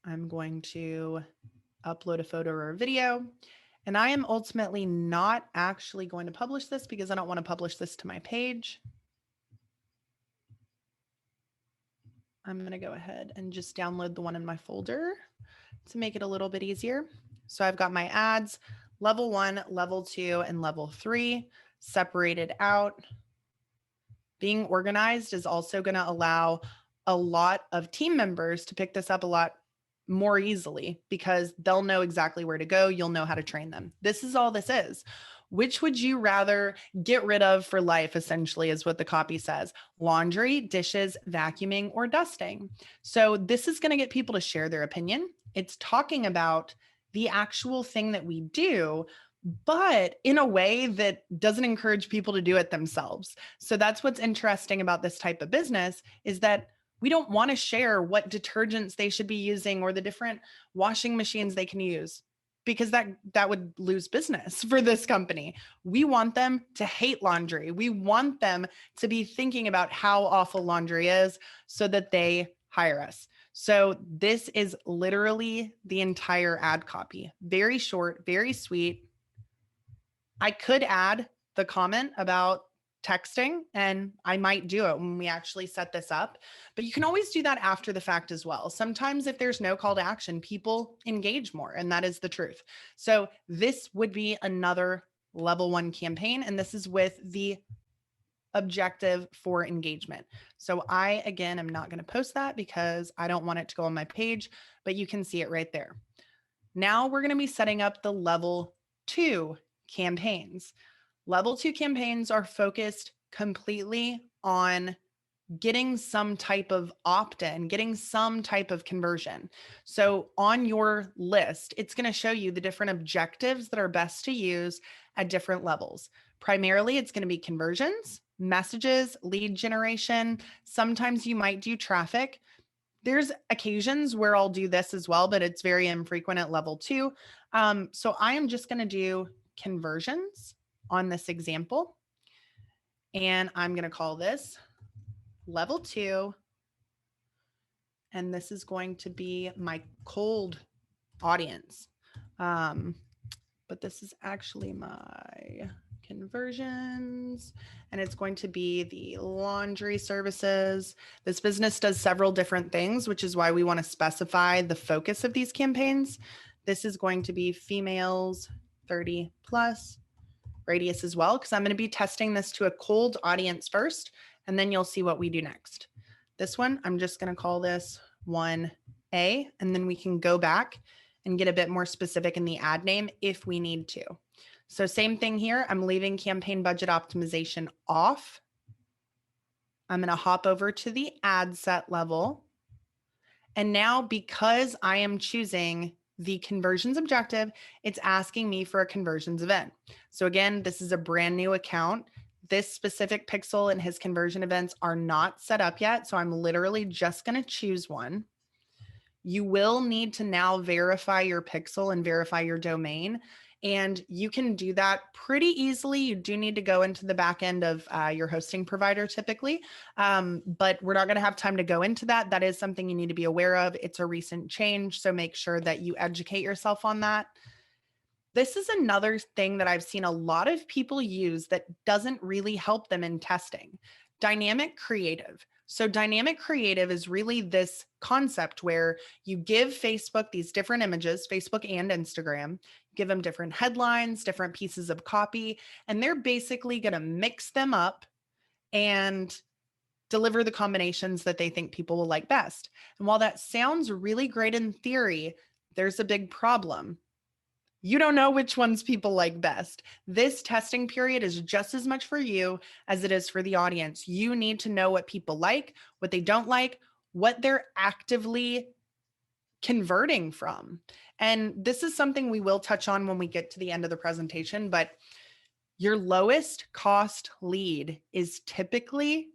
I'm going to upload a photo or a video. And I am ultimately not actually going to publish this because I don't want to publish this to my page. I'm going to go ahead and just download the one in my folder to make it a little bit easier. So I've got my ads, level 1, level 2, and level 3 separated out. Being organized is also going to allow a lot of team members to pick this up a lot more easily because they'll know exactly where to go. You'll know how to train them. This is all this is. Which would you rather get rid of for life, essentially, is what the copy says. Laundry, dishes, vacuuming, or dusting. So this is going to get people to share their opinion. It's talking about the actual thing that we do, but in a way that doesn't encourage people to do it themselves. So that's what's interesting about this type of business is that we don't want to share what detergents they should be using or the different washing machines they can use because that would lose business for this company. We want them to hate laundry. We want them to be thinking about how awful laundry is so that they hire us. So this is literally the entire ad copy. Very short, very sweet. I could add the comment about texting, and I might do it when we actually set this up, but you can always do that after the fact as well. Sometimes if there's no call to action, people engage more, and that is the truth. So this would be another level 1 campaign, and this is with the objective for engagement. So I, again, am not going to post that because I don't want it to go on my page, but you can see it right there. Now we're going to be setting up the level 2 campaigns. Level 2 campaigns are focused completely on getting some type of opt-in, getting some type of conversion. So on your list, it's going to show you the different objectives that are best to use at different levels. Primarily, it's going to be conversions, messages, lead generation. Sometimes you might do traffic. There's occasions where I'll do this as well, but it's very infrequent at level 2. So I am just going to do conversions on this example. And I'm going to call this level 2. And this is going to be my cold audience. But this is actually my conversions, and it's going to be the laundry services. This business does several different things, which is why we want to specify the focus of these campaigns. This is going to be females 30 plus, radius as well, because I'm going to be testing this to a cold audience first, and then you'll see what we do next. This one, I'm just going to call this 1A, and then we can go back and get a bit more specific in the ad name if we need to. So same thing here. I'm leaving campaign budget optimization off. I'm going to hop over to the ad set level. And now because I am choosing the conversions objective, it's asking me for a conversions event. So again, this is a brand new account. This specific pixel and his conversion events are not set up yet. So I'm literally just going to choose one. You will need to now verify your pixel and verify your domain. And you can do that pretty easily. You do need to go into the back end of your hosting provider typically, but we're not going to have time to go into that. That is something you need to be aware of. It's a recent change, so make sure that you educate yourself on that. This is another thing that I've seen a lot of people use that doesn't really help them in testing. Dynamic creative. So, dynamic creative is really this concept where you give Facebook these different images, Facebook and Instagram, give them different headlines, different pieces of copy, and they're basically going to mix them up and deliver the combinations that they think people will like best. And while that sounds really great in theory, there's a big problem. You don't know which ones people like best. This testing period is just as much for you as it is for the audience. You need to know what people like, what they don't like, what they're actively converting from. And this is something we will touch on when we get to the end of the presentation, but your lowest cost lead is typically,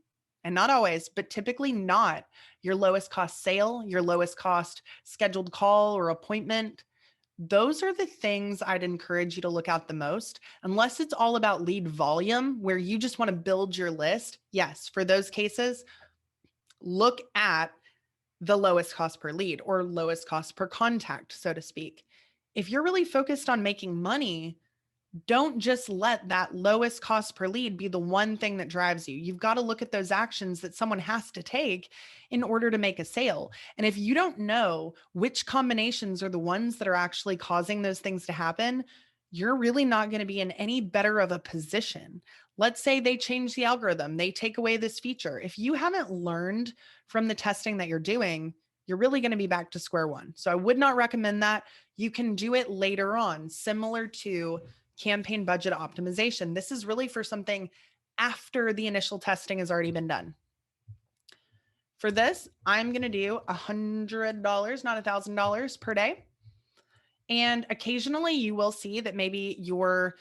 and not always, but typically not your lowest cost sale, your lowest cost scheduled call or appointment. Those are the things I'd encourage you to look at the most, unless it's all about lead volume where you just want to build your list. Yes, for those cases, look at the lowest cost per lead or lowest cost per contact, so to speak. If you're really focused on making money, don't just let that lowest cost per lead be the one thing that drives you. You've got to look at those actions that someone has to take in order to make a sale. And if you don't know which combinations are the ones that are actually causing those things to happen, you're really not going to be in any better of a position. Let's say they change the algorithm, they take away this feature. If you haven't learned from the testing that you're doing, you're really going to be back to square one. So I would not recommend that. You can do it later on, similar to campaign budget optimization. This is really for something after the initial testing has already been done. For this, I'm going to do $100, not $1,000 per day. And occasionally you will see that maybe your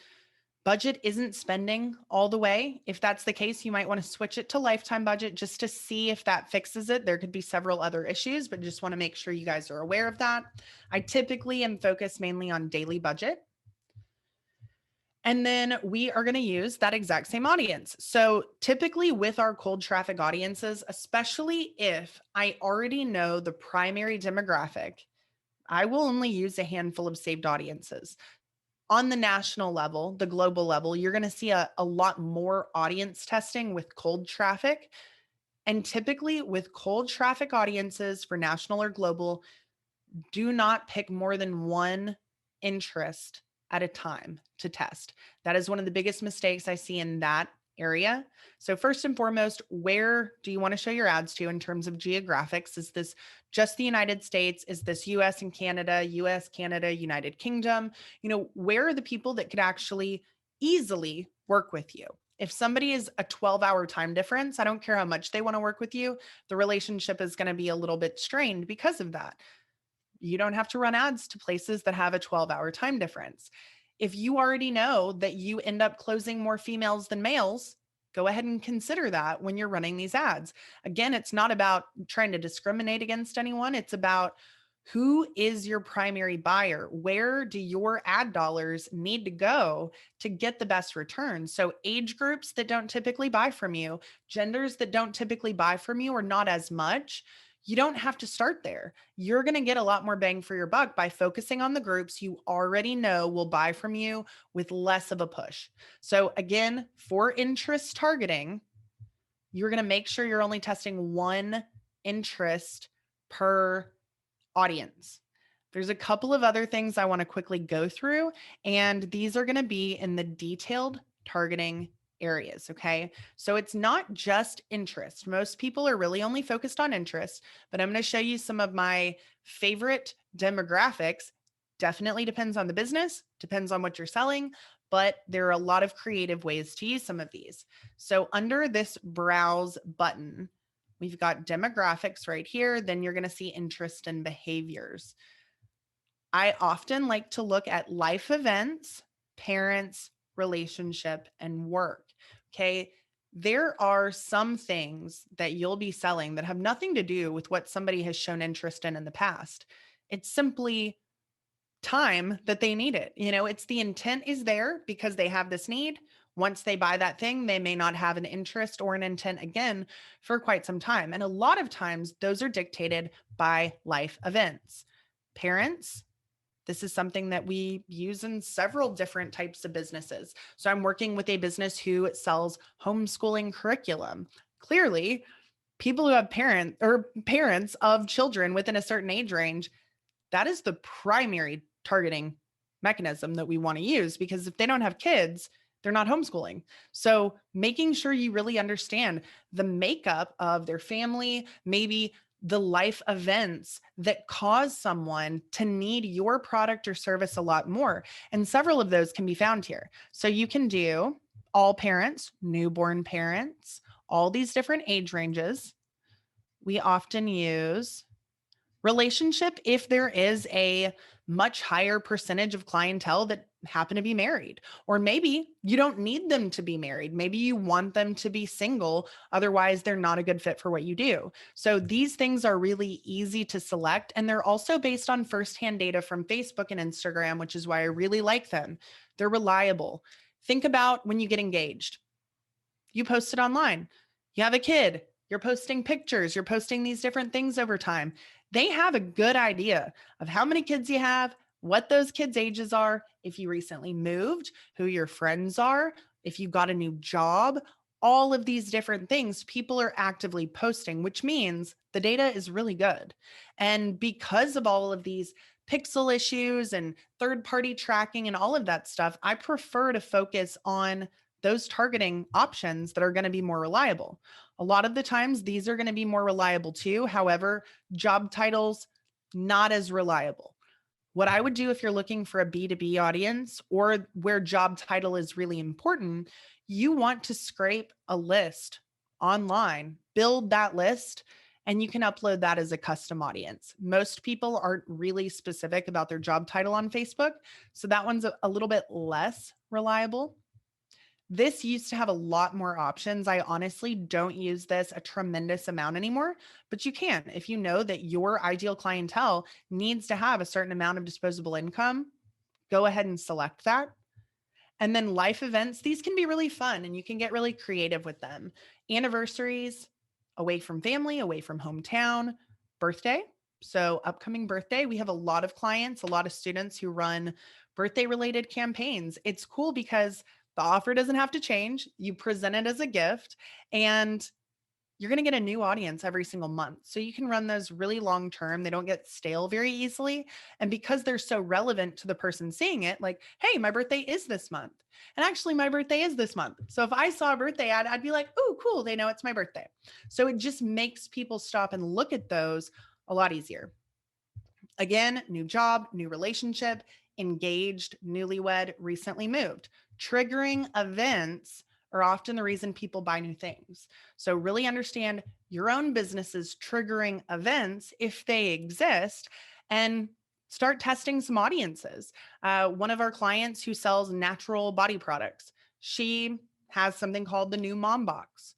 budget isn't spending all the way. If that's the case, you might want to switch it to lifetime budget just to see if that fixes it. There could be several other issues, but just want to make sure you guys are aware of that. I typically am focused mainly on daily budget. And then we are going to use that exact same audience. So typically with our cold traffic audiences, especially if I already know the primary demographic, I will only use a handful of saved audiences. On the national level, the global level, you're going to see a lot more audience testing with cold traffic. And typically with cold traffic audiences for national or global, do not pick more than one interest at a time to test. That is one of the biggest mistakes I see in that area. So first and foremost, where do you want to show your ads to in terms of geographics? Is this just the United States? Is this US and Canada, US, Canada, United Kingdom? Where are the people that could actually easily work with you? If somebody is a 12-hour time difference, I don't care how much they want to work with you, the relationship is going to be a little bit strained because of that. You don't have to run ads to places that have a 12-hour time difference. If you already know that you end up closing more females than males, go ahead and consider that when you're running these ads. Again, it's not about trying to discriminate against anyone. It's about who is your primary buyer? Where do your ad dollars need to go to get the best return? So age groups that don't typically buy from you, genders that don't typically buy from you or not as much, you don't have to start there. You're going to get a lot more bang for your buck by focusing on the groups you already know will buy from you with less of a push. So again, for interest targeting, you're going to make sure you're only testing one interest per audience. There's a couple of other things I want to quickly go through, and these are going to be in the detailed targeting areas. Okay. So it's not just interest. Most people are really only focused on interest, but I'm going to show you some of my favorite demographics. Definitely depends on the business, depends on what you're selling, but there are a lot of creative ways to use some of these. So under this browse button, we've got demographics right here. Then you're going to see interest and behaviors. I often like to look at life events, parents, relationship, and work. Okay. There are some things that you'll be selling that have nothing to do with what somebody has shown interest in the past. It's simply time that they need it. It's the intent is there because they have this need. Once they buy that thing, they may not have an interest or an intent again for quite some time. And a lot of times those are dictated by life events. Parents, this is something that we use in several different types of businesses. So I'm working with a business who sells homeschooling curriculum. Clearly, people who have parents of children within a certain age range, that is the primary targeting mechanism that we want to use, because if they don't have kids, they're not homeschooling. So making sure you really understand the makeup of their family, maybe the life events that cause someone to need your product or service a lot more. And several of those can be found here. So you can do all parents, newborn parents, all these different age ranges. We often use relationship if there is a much higher percentage of clientele that happen to be married, or maybe you don't need them to be married, maybe you want them to be single, otherwise they're not a good fit for what you do. So these things are really easy to select, and they're also based on firsthand data from Facebook and Instagram, which is why I really like them. They're reliable. Think about when you get engaged, you post it online. You have a kid, you're posting pictures, you're posting these different things over time. They have a good idea of how many kids you have, what those kids' ages are, if you recently moved, who your friends are, if you got a new job, all of these different things people are actively posting, which means the data is really good. And because of all of these pixel issues and third party tracking and all of that stuff, I prefer to focus on those targeting options that are going to be more reliable. A lot of the times, these are going to be more reliable too. However, job titles, not as reliable. What I would do if you're looking for a B2B audience or where job title is really important, you want to scrape a list online, build that list, and you can upload that as a custom audience. Most people aren't really specific about their job title on Facebook, so that one's a little bit less reliable. This used to have a lot more options. I honestly don't use this a tremendous amount anymore, but you can. If you know that your ideal clientele needs to have a certain amount of disposable income, go ahead and select that. And then life events, these can be really fun and you can get really creative with them. Anniversaries, away from family, away from hometown, birthday. So, upcoming birthday, we have a lot of clients, a lot of students who run birthday related campaigns. It's cool because the offer doesn't have to change. You present it as a gift, and you're going to get a new audience every single month. So you can run those really long term. They don't get stale very easily. And because they're so relevant to the person seeing it, like, hey, my birthday is this month. And actually, my birthday is this month. So if I saw a birthday ad, I'd be like, oh, cool. They know it's my birthday. So it just makes people stop and look at those a lot easier. Again, new job, new relationship, engaged, newlywed, recently moved. Triggering events are often the reason people buy new things. So, really understand your own business's triggering events if they exist, and start testing some audiences. One of our clients who sells natural body products, she has something called the new mom box.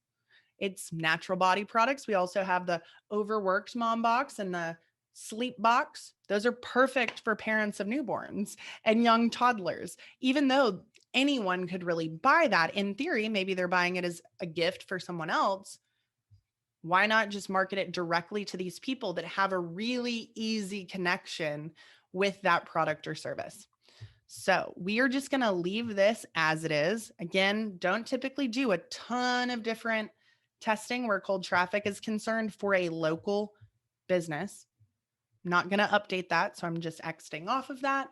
It's natural body products. We also have the overworked mom box and the sleep box. Those are perfect for parents of newborns and young toddlers. Even though anyone could really buy that in theory, maybe they're buying it as a gift for someone else. Why not just market it directly to these people that have a really easy connection with that product or service? So we are just going to leave this as it is. Again, don't typically do a ton of different testing where cold traffic is concerned for a local business. I'm not going to update that. So I'm just exiting off of that.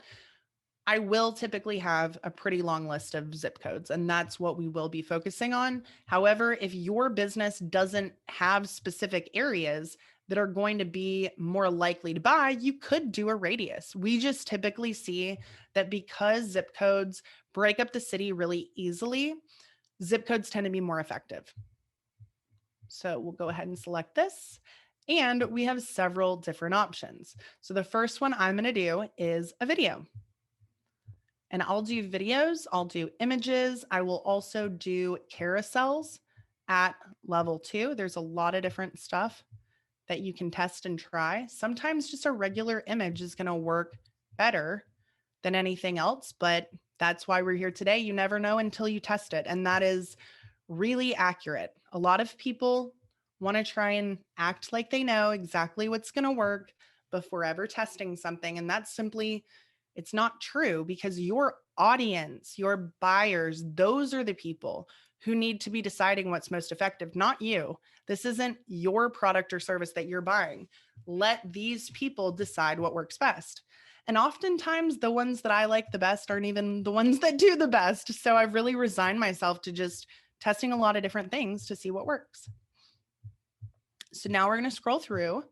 I will typically have a pretty long list of zip codes, and that's what we will be focusing on. However, if your business doesn't have specific areas that are going to be more likely to buy, you could do a radius. We just typically see that because zip codes break up the city really easily, zip codes tend to be more effective. So we'll go ahead and select this. And we have several different options. So the first one I'm going to do is a video. And I'll do videos, I'll do images. I will also do carousels at level 2. There's a lot of different stuff that you can test and try. Sometimes just a regular image is going to work better than anything else, but that's why we're here today. You never know until you test it. And that is really accurate. A lot of people want to try and act like they know exactly what's going to work before ever testing something. And that's simply It's not true because your audience, your buyers, those are the people who need to be deciding what's most effective, not you. This isn't your product or service that you're buying. Let these people decide what works best. And oftentimes, the ones that I like the best aren't even the ones that do the best. So I've really resigned myself to just testing a lot of different things to see what works. So now we're going to scroll through.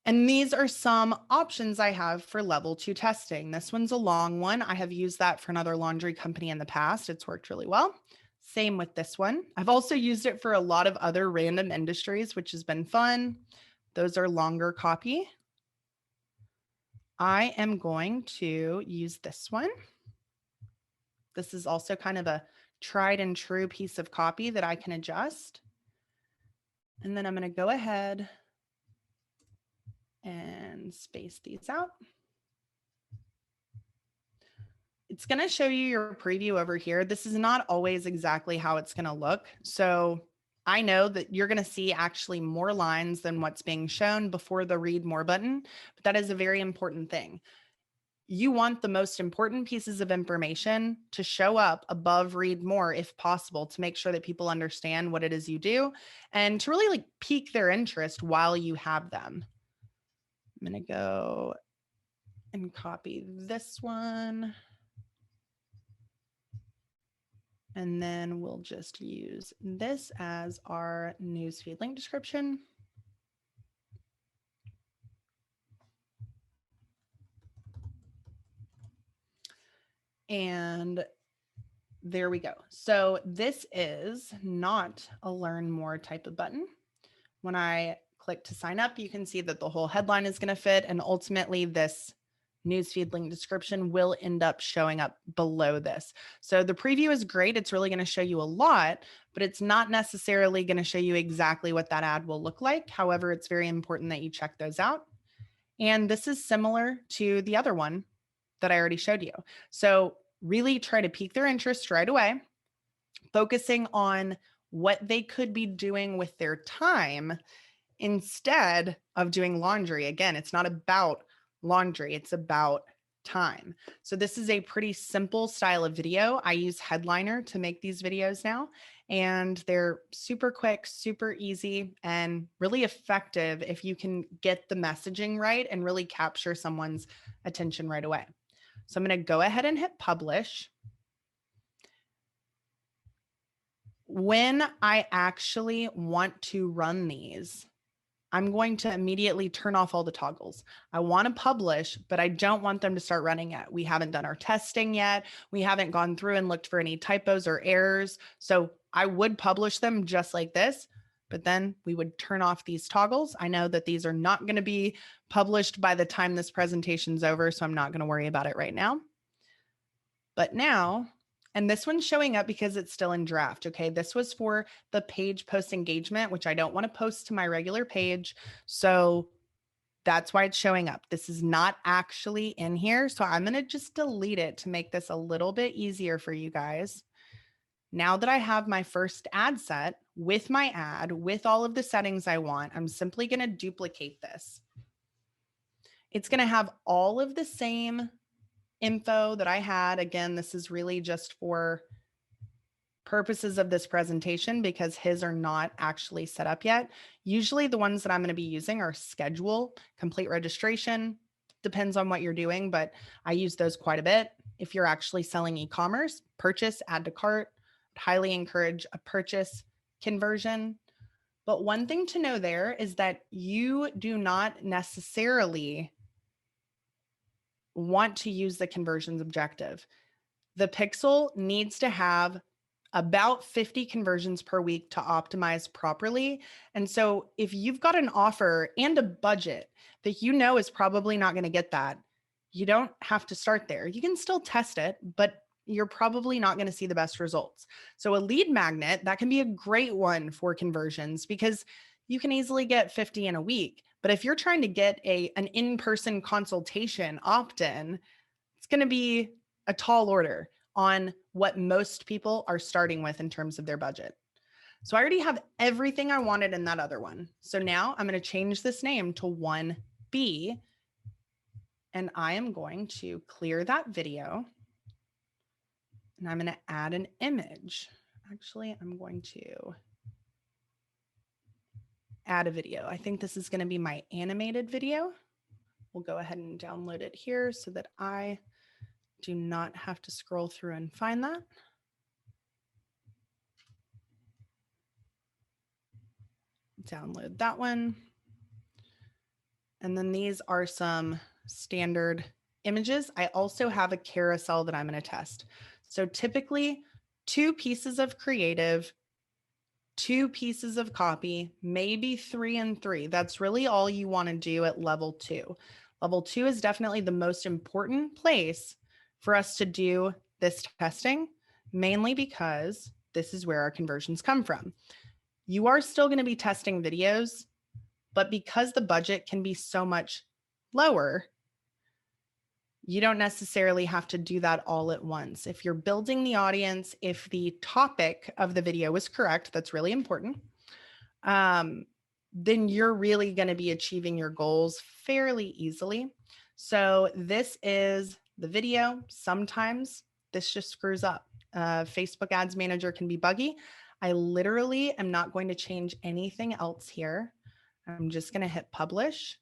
And these are some options I have for level 2 testing. This one's a long one. I have used that for another laundry company in the past. It's worked really well. Same with this one. I've also used it for a lot of other random industries, which has been fun. Those are longer copy. I am going to use this one. This is also kind of a tried and true piece of copy that I can adjust. And then I'm going to go ahead and space these out. It's going to show you your preview over here. This is not always exactly how it's going to look. So I know that you're going to see actually more lines than what's being shown before the read more button, but that is a very important thing. You want the most important pieces of information to show up above read more if possible, to make sure that people understand what it is you do and to really pique their interest while you have them. I'm going to go and copy this one. And then we'll just use this as our newsfeed link description. And there we go. So this is not a learn more type of button. When I click to sign up, you can see that the whole headline is going to fit. And ultimately this newsfeed link description will end up showing up below this. So the preview is great. It's really going to show you a lot, but it's not necessarily going to show you exactly what that ad will look like. However, it's very important that you check those out. And this is similar to the other one that I already showed you. So really try to pique their interest right away, focusing on what they could be doing with their time instead of doing laundry. Again, it's not about laundry, it's about time. So this is a pretty simple style of video. I use Headliner to make these videos now, and they're super quick, super easy, and really effective if you can get the messaging right and really capture someone's attention right away. So I'm going to go ahead and hit publish. When I actually want to run these, I'm going to immediately turn off all the toggles. I want to publish, but I don't want them to start running yet. We haven't done our testing yet. We haven't gone through and looked for any typos or errors. So I would publish them just like this, but then we would turn off these toggles. I know that these are not going to be published by the time this presentation's over, so I'm not going to worry about it right now. But now, and this one's showing up because it's still in draft, okay? This was for the page post engagement, which I don't want to post to my regular page. So that's why it's showing up. This is not actually in here. So I'm going to just delete it to make this a little bit easier for you guys. Now that I have my first ad set with my ad, with all of the settings I want, I'm simply going to duplicate this. It's going to have all of the same info that I had. Again, this is really just for purposes of this presentation because his are not actually set up yet. Usually the ones that I'm going to be using are schedule, complete registration, depends on what you're doing, but I use those quite a bit. If you're actually selling e-commerce, purchase, add to cart, highly encourage a purchase conversion. But one thing to know there is that you do not necessarily want to use the conversions objective. The pixel needs to have about 50 conversions per week to optimize properly. And so if you've got an offer and a budget that you know is probably not going to get that, you don't have to start there. You can still test it, but you're probably not going to see the best results. So a lead magnet, that can be a great one for conversions because you can easily get 50 in a week. But if you're trying to get an in-person consultation opt-in, it's going to be a tall order on what most people are starting with in terms of their budget. So I already have everything I wanted in that other one. So now I'm going to change this name to 1B. And I am going to clear that video. And I'm going to add an image. Actually, I'm going to add a video. I think this is going to be my animated video. We'll go ahead and download it here so that I do not have to scroll through and find that. Download that one. And then these are some standard images. I also have a carousel that I'm going to test. So typically 2 pieces of creative, 2 pieces of copy, maybe 3 and 3. That's really all you want to do at level 2. Level 2 is definitely the most important place for us to do this testing, mainly because this is where our conversions come from. You are still going to be testing videos, but because the budget can be so much lower, you don't necessarily have to do that all at once. If you're building the audience, if the topic of the video is correct, that's really important, then you're really going to be achieving your goals fairly easily. So this is the video. Sometimes this just screws up. Facebook Ads Manager can be buggy. I literally am not going to change anything else here. I'm just going to hit publish.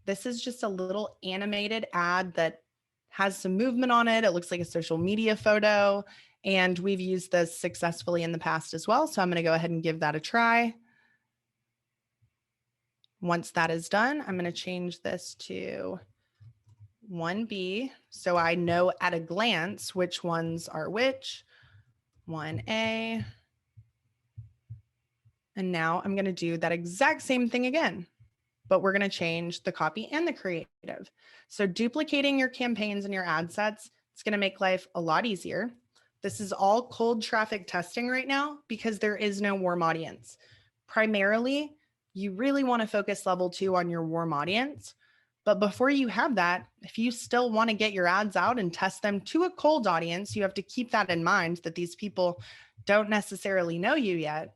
This is just a little animated ad that has some movement on it. It looks like a social media photo, and we've used this successfully in the past as well. So I'm going to go ahead and give that a try. Once that is done, I'm going to change this to 1B so I know at a glance which ones are which. 1A. And now I'm going to do that exact same thing again, but we're going to change the copy and the creative. So duplicating your campaigns and your ad sets, it's going to make life a lot easier. This is all cold traffic testing right now because there is no warm audience. Primarily, you really want to focus level 2 on your warm audience. But before you have that, if you still want to get your ads out and test them to a cold audience, you have to keep that in mind that these people don't necessarily know you yet.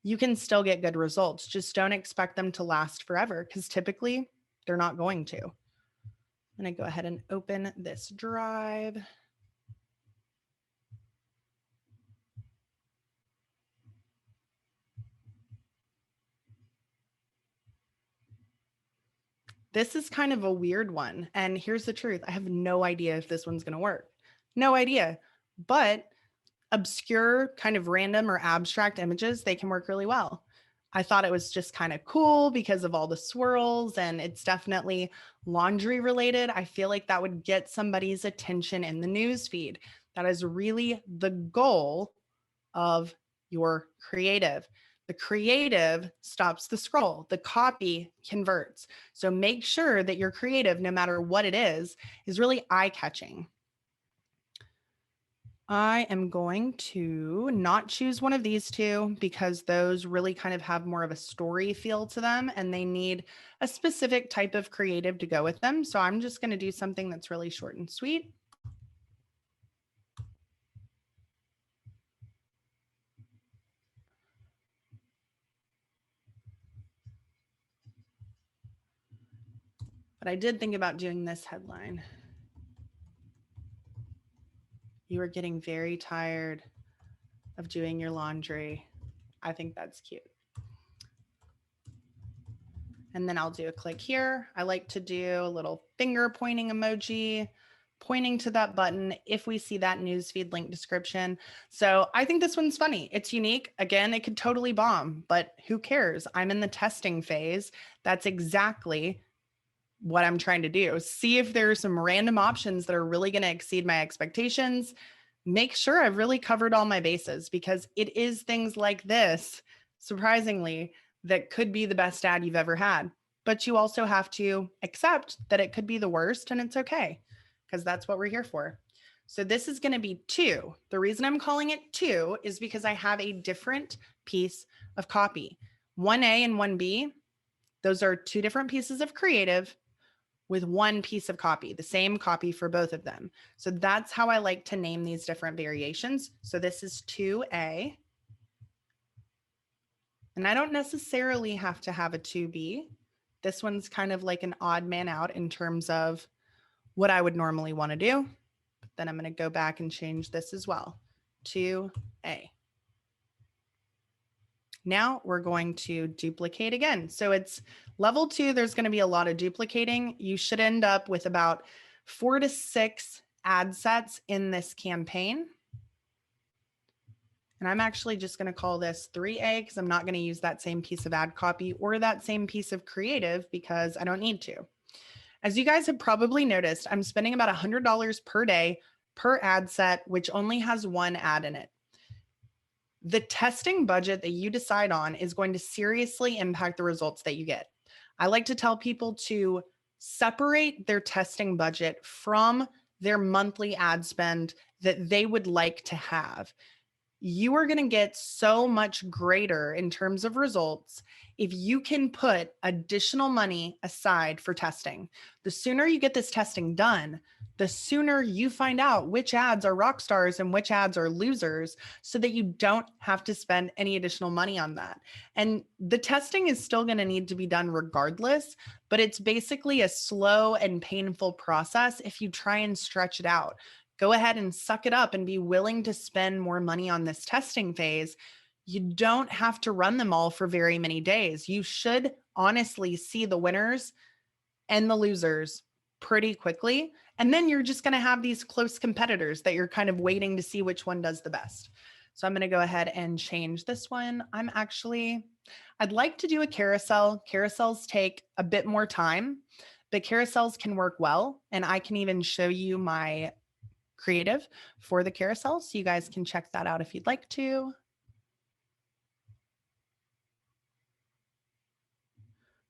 You can still get good results. Just don't expect them to last forever because typically they're not going to. I'm going to go ahead and open this drive. This is kind of a weird one. And here's the truth. I have no idea if this one's going to work. No idea. But obscure, kind of random or abstract images, they can work really well. I thought it was just kind of cool because of all the swirls, and it's definitely laundry related. I feel like that would get somebody's attention in the news feed. That is really the goal of your creative. The creative stops the scroll, the copy converts. So make sure that your creative, no matter what it is really eye-catching. I am going to not choose one of these 2 because those really kind of have more of a story feel to them and they need a specific type of creative to go with them. So I'm just going to do something that's really short and sweet. But I did think about doing this headline. You are getting very tired of doing your laundry. I think that's cute. And then I'll do a click here. I like to do a little finger pointing emoji, pointing to that button if we see that newsfeed link description. So I think this one's funny. It's unique. Again, it could totally bomb, but who cares? I'm in the testing phase. That's exactly what I'm trying to do. See if there are some random options that are really going to exceed my expectations. Make sure I've really covered all my bases because it is things like this, surprisingly, that could be the best ad you've ever had. But you also have to accept that it could be the worst, and it's okay because that's what we're here for. So this is going to be 2. The reason I'm calling it 2 is because I have a different piece of copy. 1A and 1B, those are 2 different pieces of creative with 1 piece of copy, the same copy for both of them. So that's how I like to name these different variations. So this is 2A. And I don't necessarily have to have a 2B. This one's kind of like an odd man out in terms of what I would normally want to do. But then I'm going to go back and change this as well to A. Now we're going to duplicate again. So it's level 2. There's going to be a lot of duplicating. You should end up with about 4 to 6 ad sets in this campaign. And I'm actually just going to call this 3A because I'm not going to use that same piece of ad copy or that same piece of creative because I don't need to. As you guys have probably noticed, I'm spending about $100 per day per ad set, which only has one ad in it. The testing budget that you decide on is going to seriously impact the results that you get. I like to tell people to separate their testing budget from their monthly ad spend that they would like to have. You are going to get so much greater in terms of results if you can put additional money aside for testing. The sooner you get this testing done, the sooner you find out which ads are rock stars and which ads are losers so that you don't have to spend any additional money on that. And the testing is still going to need to be done regardless, but it's basically a slow and painful process if you try and stretch it out. Go ahead and suck it up and be willing to spend more money on this testing phase. You don't have to run them all for very many days. You should honestly see the winners and the losers pretty quickly. And then you're just going to have these close competitors that you're kind of waiting to see which one does the best. So I'm going to go ahead and change this one. I'd like to do a carousel. Carousels take a bit more time, but carousels can work well. And I can even show you my creative for the carousel, so you guys can check that out if you'd like to.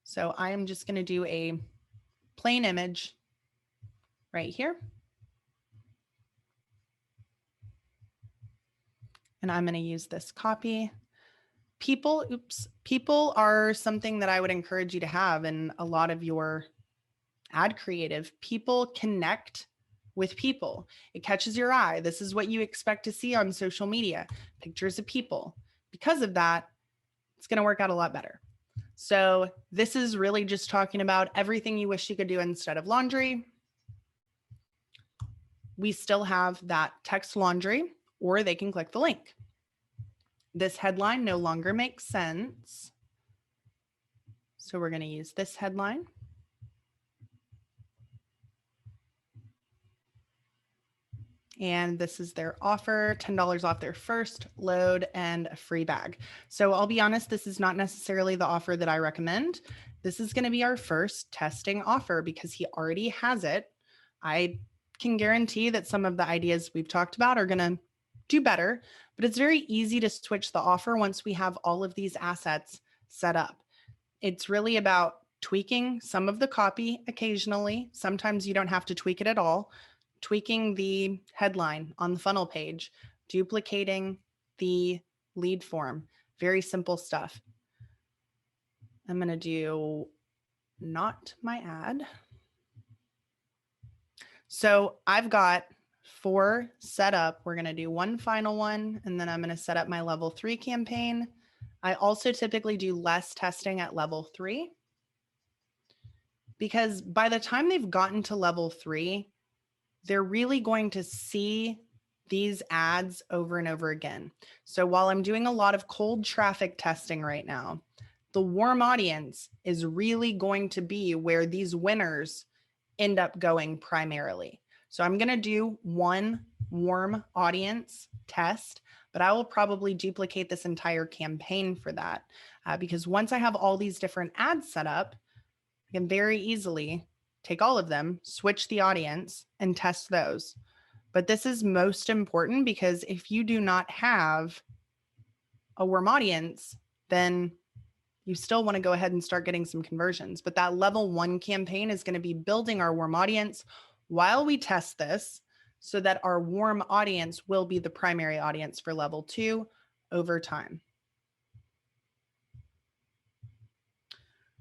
So I am just going to do a plain image right here. And I'm going to use this copy. People are something that I would encourage you to have in a lot of your ad creative. People connect with people. It catches your eye. This is what you expect to see on social media, pictures of people. Because of that, it's going to work out a lot better. So this is really just talking about everything you wish you could do instead of laundry. We still have that text laundry, or they can click the link. This headline no longer makes sense. So we're going to use this headline. And this is their offer, $10 off their first load and a free bag. So I'll be honest, this is not necessarily the offer that I recommend. This is going to be our first testing offer because he already has it. I can guarantee that some of the ideas we've talked about are going to do better, but it's very easy to switch the offer once we have all of these assets set up. It's really about tweaking some of the copy occasionally. Sometimes you don't have to tweak it at all. Tweaking the headline on the funnel page, duplicating the lead form, very simple stuff. I'm going to do not my ad. So I've got 4 set up. We're going to do one final one, and then I'm going to set up my level 3 campaign. I also typically do less testing at level 3 because by the time they've gotten to level 3, they're really going to see these ads over and over again. So while I'm doing a lot of cold traffic testing right now, the warm audience is really going to be where these winners end up going primarily. So I'm going to do one warm audience test, but I will probably duplicate this entire campaign for that because once I have all these different ads set up, I can very easily take all of them, switch the audience, and test those. But this is most important because if you do not have a warm audience, then you still want to go ahead and start getting some conversions. But that level 1 campaign is going to be building our warm audience while we test this so that our warm audience will be the primary audience for level 2 over time.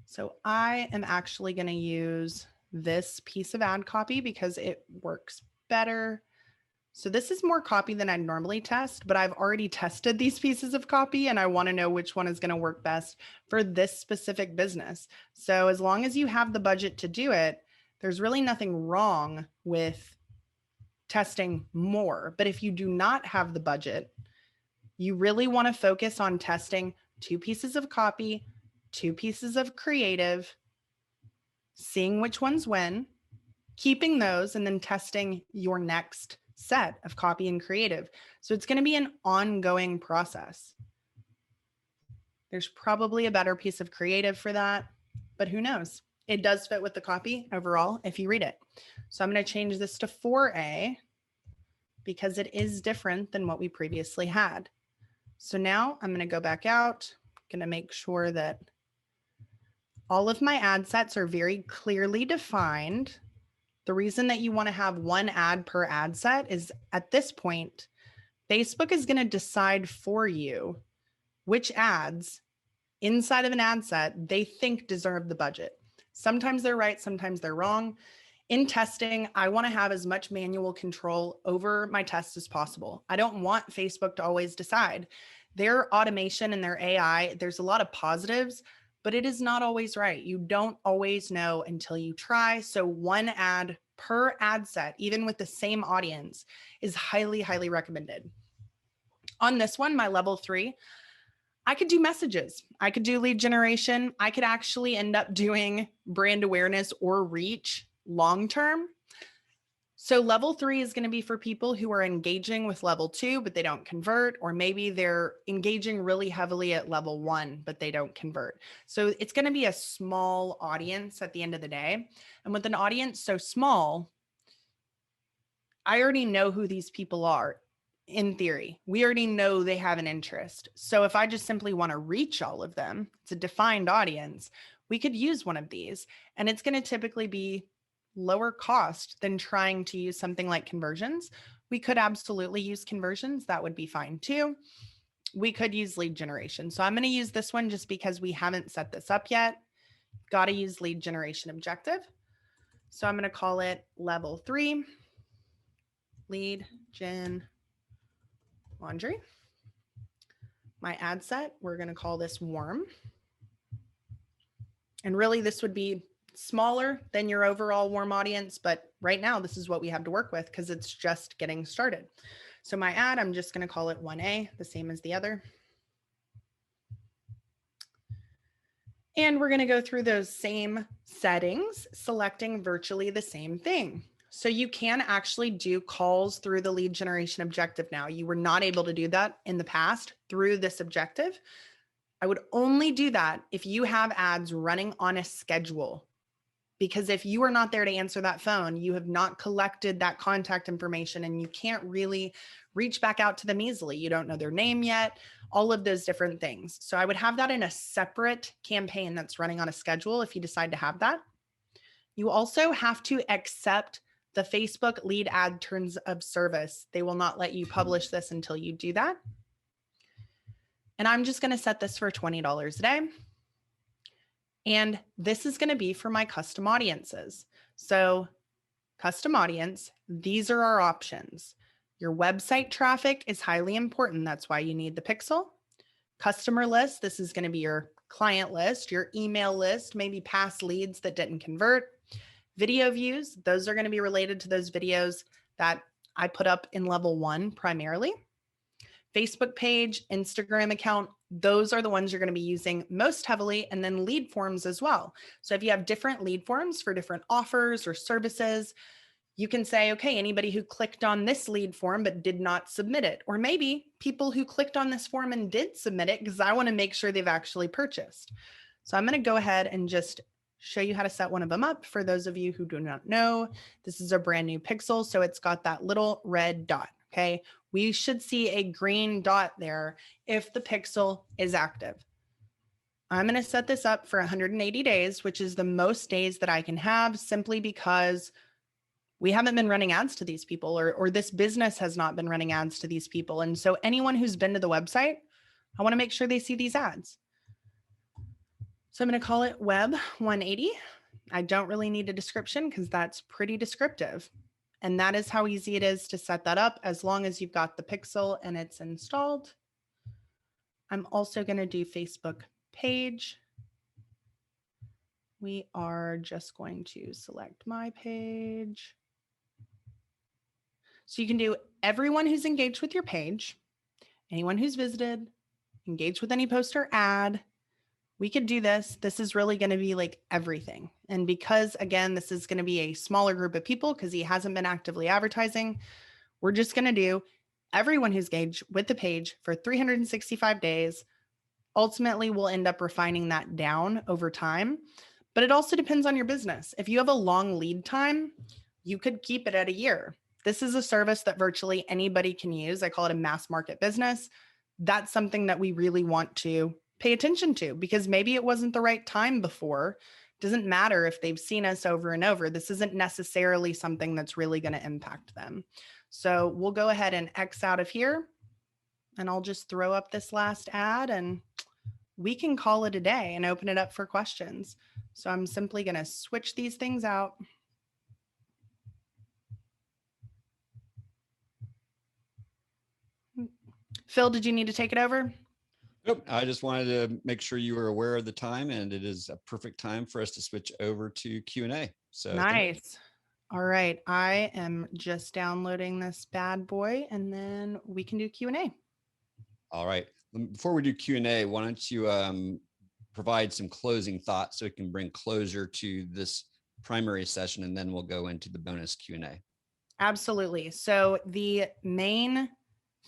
So I am actually going to use this piece of ad copy because it works better. So this is more copy than I'd normally test, but I've already tested these pieces of copy and I want to know which one is going to work best for this specific business. So as long as you have the budget to do it, there's really nothing wrong with testing more. But if you do not have the budget, you really want to focus on testing 2 pieces of copy, 2 pieces of creative, seeing which ones win, keeping those, and then testing your next set of copy and creative. So it's going to be an ongoing process. There's probably a better piece of creative for that, but who knows? It does fit with the copy overall if you read it. So I'm going to change this to 4A because it is different than what we previously had. So now I'm going to go back out, going to make sure that all of my ad sets are very clearly defined. The reason that you want to have one ad per ad set is at this point, Facebook is going to decide for you which ads inside of an ad set they think deserve the budget. Sometimes they're right, sometimes they're wrong. In testing, I want to have as much manual control over my tests as possible. I don't want Facebook to always decide. Their automation and their AI, there's a lot of positives, but it is not always right. You don't always know until you try. So one ad per ad set, even with the same audience, is highly, highly recommended. On this one, my level 3, I could do messages. I could do lead generation. I could actually end up doing brand awareness or reach long-term. So level 3 is going to be for people who are engaging with level 2, but they don't convert, or maybe they're engaging really heavily at level 1, but they don't convert. So it's going to be a small audience at the end of the day. And with an audience so small, I already know who these people are. In theory, we already know they have an interest. So if I just simply want to reach all of them, it's a defined audience, we could use one of these. And it's going to typically be lower cost than trying to use something like conversions. We could absolutely use conversions. That would be fine too. We could use lead generation. So I'm going to use this one just because we haven't set this up yet. Got to use lead generation objective. So I'm going to call it level 3, lead gen laundry. My ad set, we're going to call this warm. And really this would be smaller than your overall warm audience, but right now this is what we have to work with because it's just getting started. So my ad, I'm just going to call it 1A, the same as the other. And we're going to go through those same settings, selecting virtually the same thing. So you can actually do calls through the lead generation objective now. You were not able to do that in the past through this objective. I would only do that if you have ads running on a schedule. Because if you are not there to answer that phone, you have not collected that contact information and you can't really reach back out to them easily. You don't know their name yet, all of those different things. So I would have that in a separate campaign that's running on a schedule if you decide to have that. You also have to accept the Facebook lead ad terms of service. They will not let you publish this until you do that. And I'm just going to set this for $20 a day. And this is going to be for my custom audiences. So custom audience, these are our options. Your website traffic is highly important. That's why you need the pixel. Customer list, this is going to be your client list, your email list, maybe past leads that didn't convert. Video views, those are going to be related to those videos that I put up in level 1 primarily. Facebook page, Instagram account, those are the ones you're going to be using most heavily, and then lead forms as well. So if you have different lead forms for different offers or services, you can say, okay, anybody who clicked on this lead form but did not submit it, or maybe people who clicked on this form and did submit it because I want to make sure they've actually purchased. So I'm going to go ahead and just show you how to set one of them up. For those of you who do not know, this is a brand new pixel, so it's got that little red dot. Okay, we should see a green dot there if the pixel is active. I'm going to set this up for 180 days, which is the most days that I can have, simply because we haven't been running ads to these people, or this business has not been running ads to these people. And so anyone who's been to the website, I want to make sure they see these ads. So I'm going to call it Web 180. I don't really need a description because that's pretty descriptive. And that is how easy it is to set that up as long as you've got the pixel and it's installed. I'm also going to do Facebook page. We are just going to select my page. So you can do everyone who's engaged with your page, anyone who's visited, engaged with any post or ad. We could do this. This is really going to be like everything. And because, again, this is going to be a smaller group of people because he hasn't been actively advertising, we're just going to do everyone who's engaged with the page for 365 days. Ultimately, we'll end up refining that down over time. But it also depends on your business. If you have a long lead time, you could keep it at a year. This is a service that virtually anybody can use. I call it a mass market business. That's something that we really want to pay attention to because maybe it wasn't the right time before. It doesn't matter if they've seen us over and over. This isn't necessarily something that's really going to impact them. So we'll go ahead and X out of here and I'll just throw up this last ad and we can call it a day and open it up for questions. So I'm simply going to switch these things out. Phil, did you need to take it over? Nope. I just wanted to make sure you were aware of the time, and it is a perfect time for us to switch over to Q&A. So nice. All right. I am just downloading this bad boy, and then we can do Q&A. All right. Before we do Q&A, why don't you provide some closing thoughts so we can bring closure to this primary session, and then we'll go into the bonus Q&A. Absolutely. So the main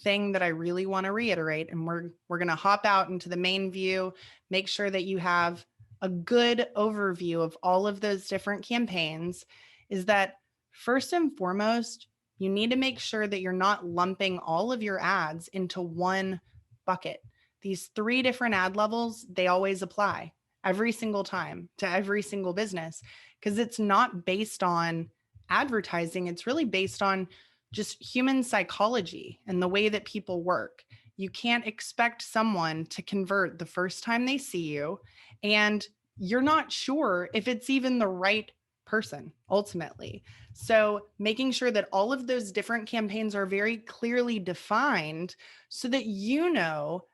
thing that I really want to reiterate, and we're going to hop out into the main view, make sure that you have a good overview of all of those different campaigns, is that first and foremost, you need to make sure that you're not lumping all of your ads into one bucket. These 3 different ad levels, they always apply every single time to every single business because it's not based on advertising. It's really based on just human psychology and the way that people work. You can't expect someone to convert the first time they see you, and you're not sure if it's even the right person ultimately. So making sure that all of those different campaigns are very clearly defined so that you know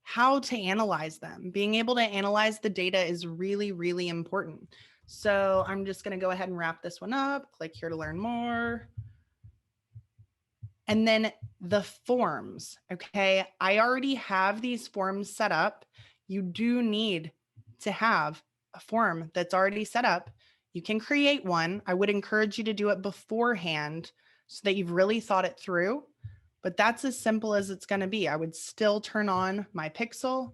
how to analyze them. Being able to analyze the data is really, really important. So I'm just going to go ahead and wrap this one up. Click here to learn more. And then the forms, okay? I already have these forms set up. You do need to have a form that's already set up. You can create one. I would encourage you to do it beforehand so that you've really thought it through, but that's as simple as it's going to be. I would still turn on my pixel.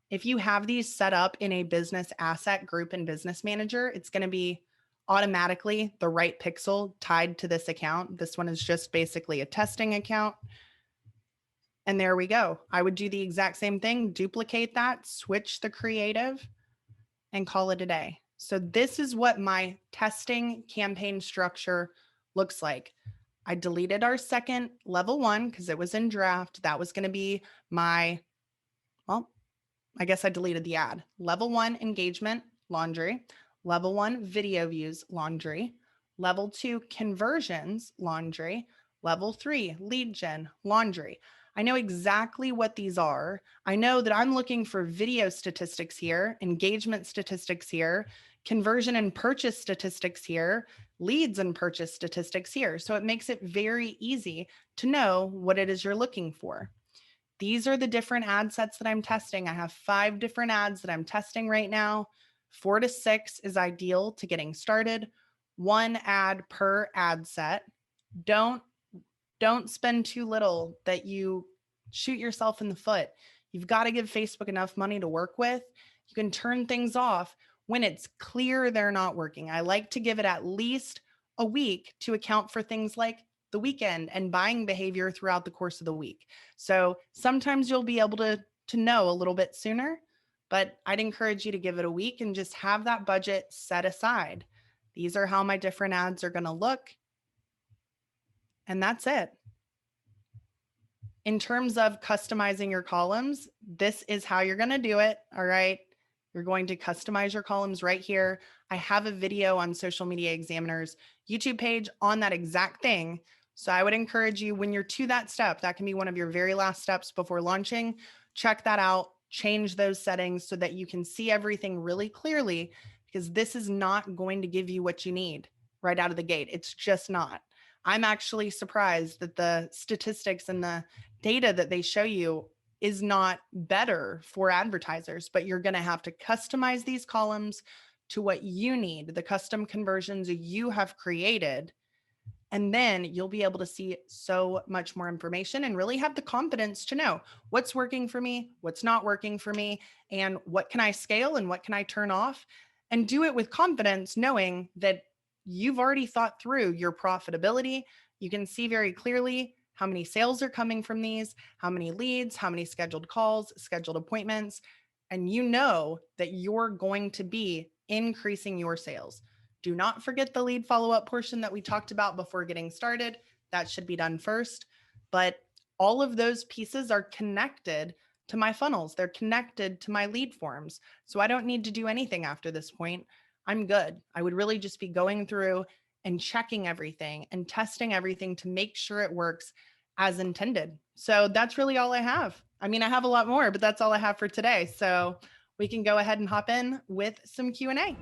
If you have these set up in a business asset group in Business Manager, it's going to be automatically the right pixel tied to this account. This one is just basically a testing account. And there we go. I would do the exact same thing, duplicate that, switch the creative, and call it a day. So this is what my testing campaign structure looks like. I deleted our second level 1 because it was in draft. That was going to be my, well, I guess I deleted the ad. Level 1 engagement, laundry. Level 1 video views, laundry. Level 2 conversions, laundry. Level 3 lead gen, laundry. I know exactly what these are. I know that I'm looking for video statistics here, engagement statistics here, conversion and purchase statistics here, leads and purchase statistics here. So it makes it very easy to know what it is you're looking for. These are the different ad sets that I'm testing. I have 5 different ads that I'm testing right now. 4 to 6 is ideal to getting started. 1 ad per ad set. Don't spend too little that you shoot yourself in the foot. You've got to give Facebook enough money to work with. You can turn things off when it's clear they're not working. I like to give it at least a week to account for things like the weekend and buying behavior throughout the course of the week. So sometimes you'll be able to know a little bit sooner, but I'd encourage you to give it a week and just have that budget set aside. These are how my different ads are going to look. And that's it. In terms of customizing your columns, this is how you're going to do it. All right. You're going to customize your columns right here. I have a video on Social Media Examiner's YouTube page on that exact thing. So I would encourage you, when you're to that step, that can be one of your very last steps before launching, check that out, change those settings so that you can see everything really clearly, because this is not going to give you what you need right out of the gate. It's just not. I'm actually surprised that the statistics and the data that they show you is not better for advertisers, but you're going to have to customize these columns to what you need, the custom conversions you have created. And then you'll be able to see so much more information and really have the confidence to know what's working for me, what's not working for me, and what can I scale and what can I turn off, and do it with confidence, knowing that you've already thought through your profitability. You can see very clearly how many sales are coming from these, how many leads, how many scheduled calls, scheduled appointments, and you know that you're going to be increasing your sales. Do not forget the lead follow-up portion that we talked about before getting started. That should be done first. But all of those pieces are connected to my funnels. They're connected to my lead forms. So I don't need to do anything after this point. I'm good. I would really just be going through and checking everything and testing everything to make sure it works as intended. So that's really all I have. I mean, I have a lot more, but that's all I have for today. So we can go ahead and hop in with some Q&A.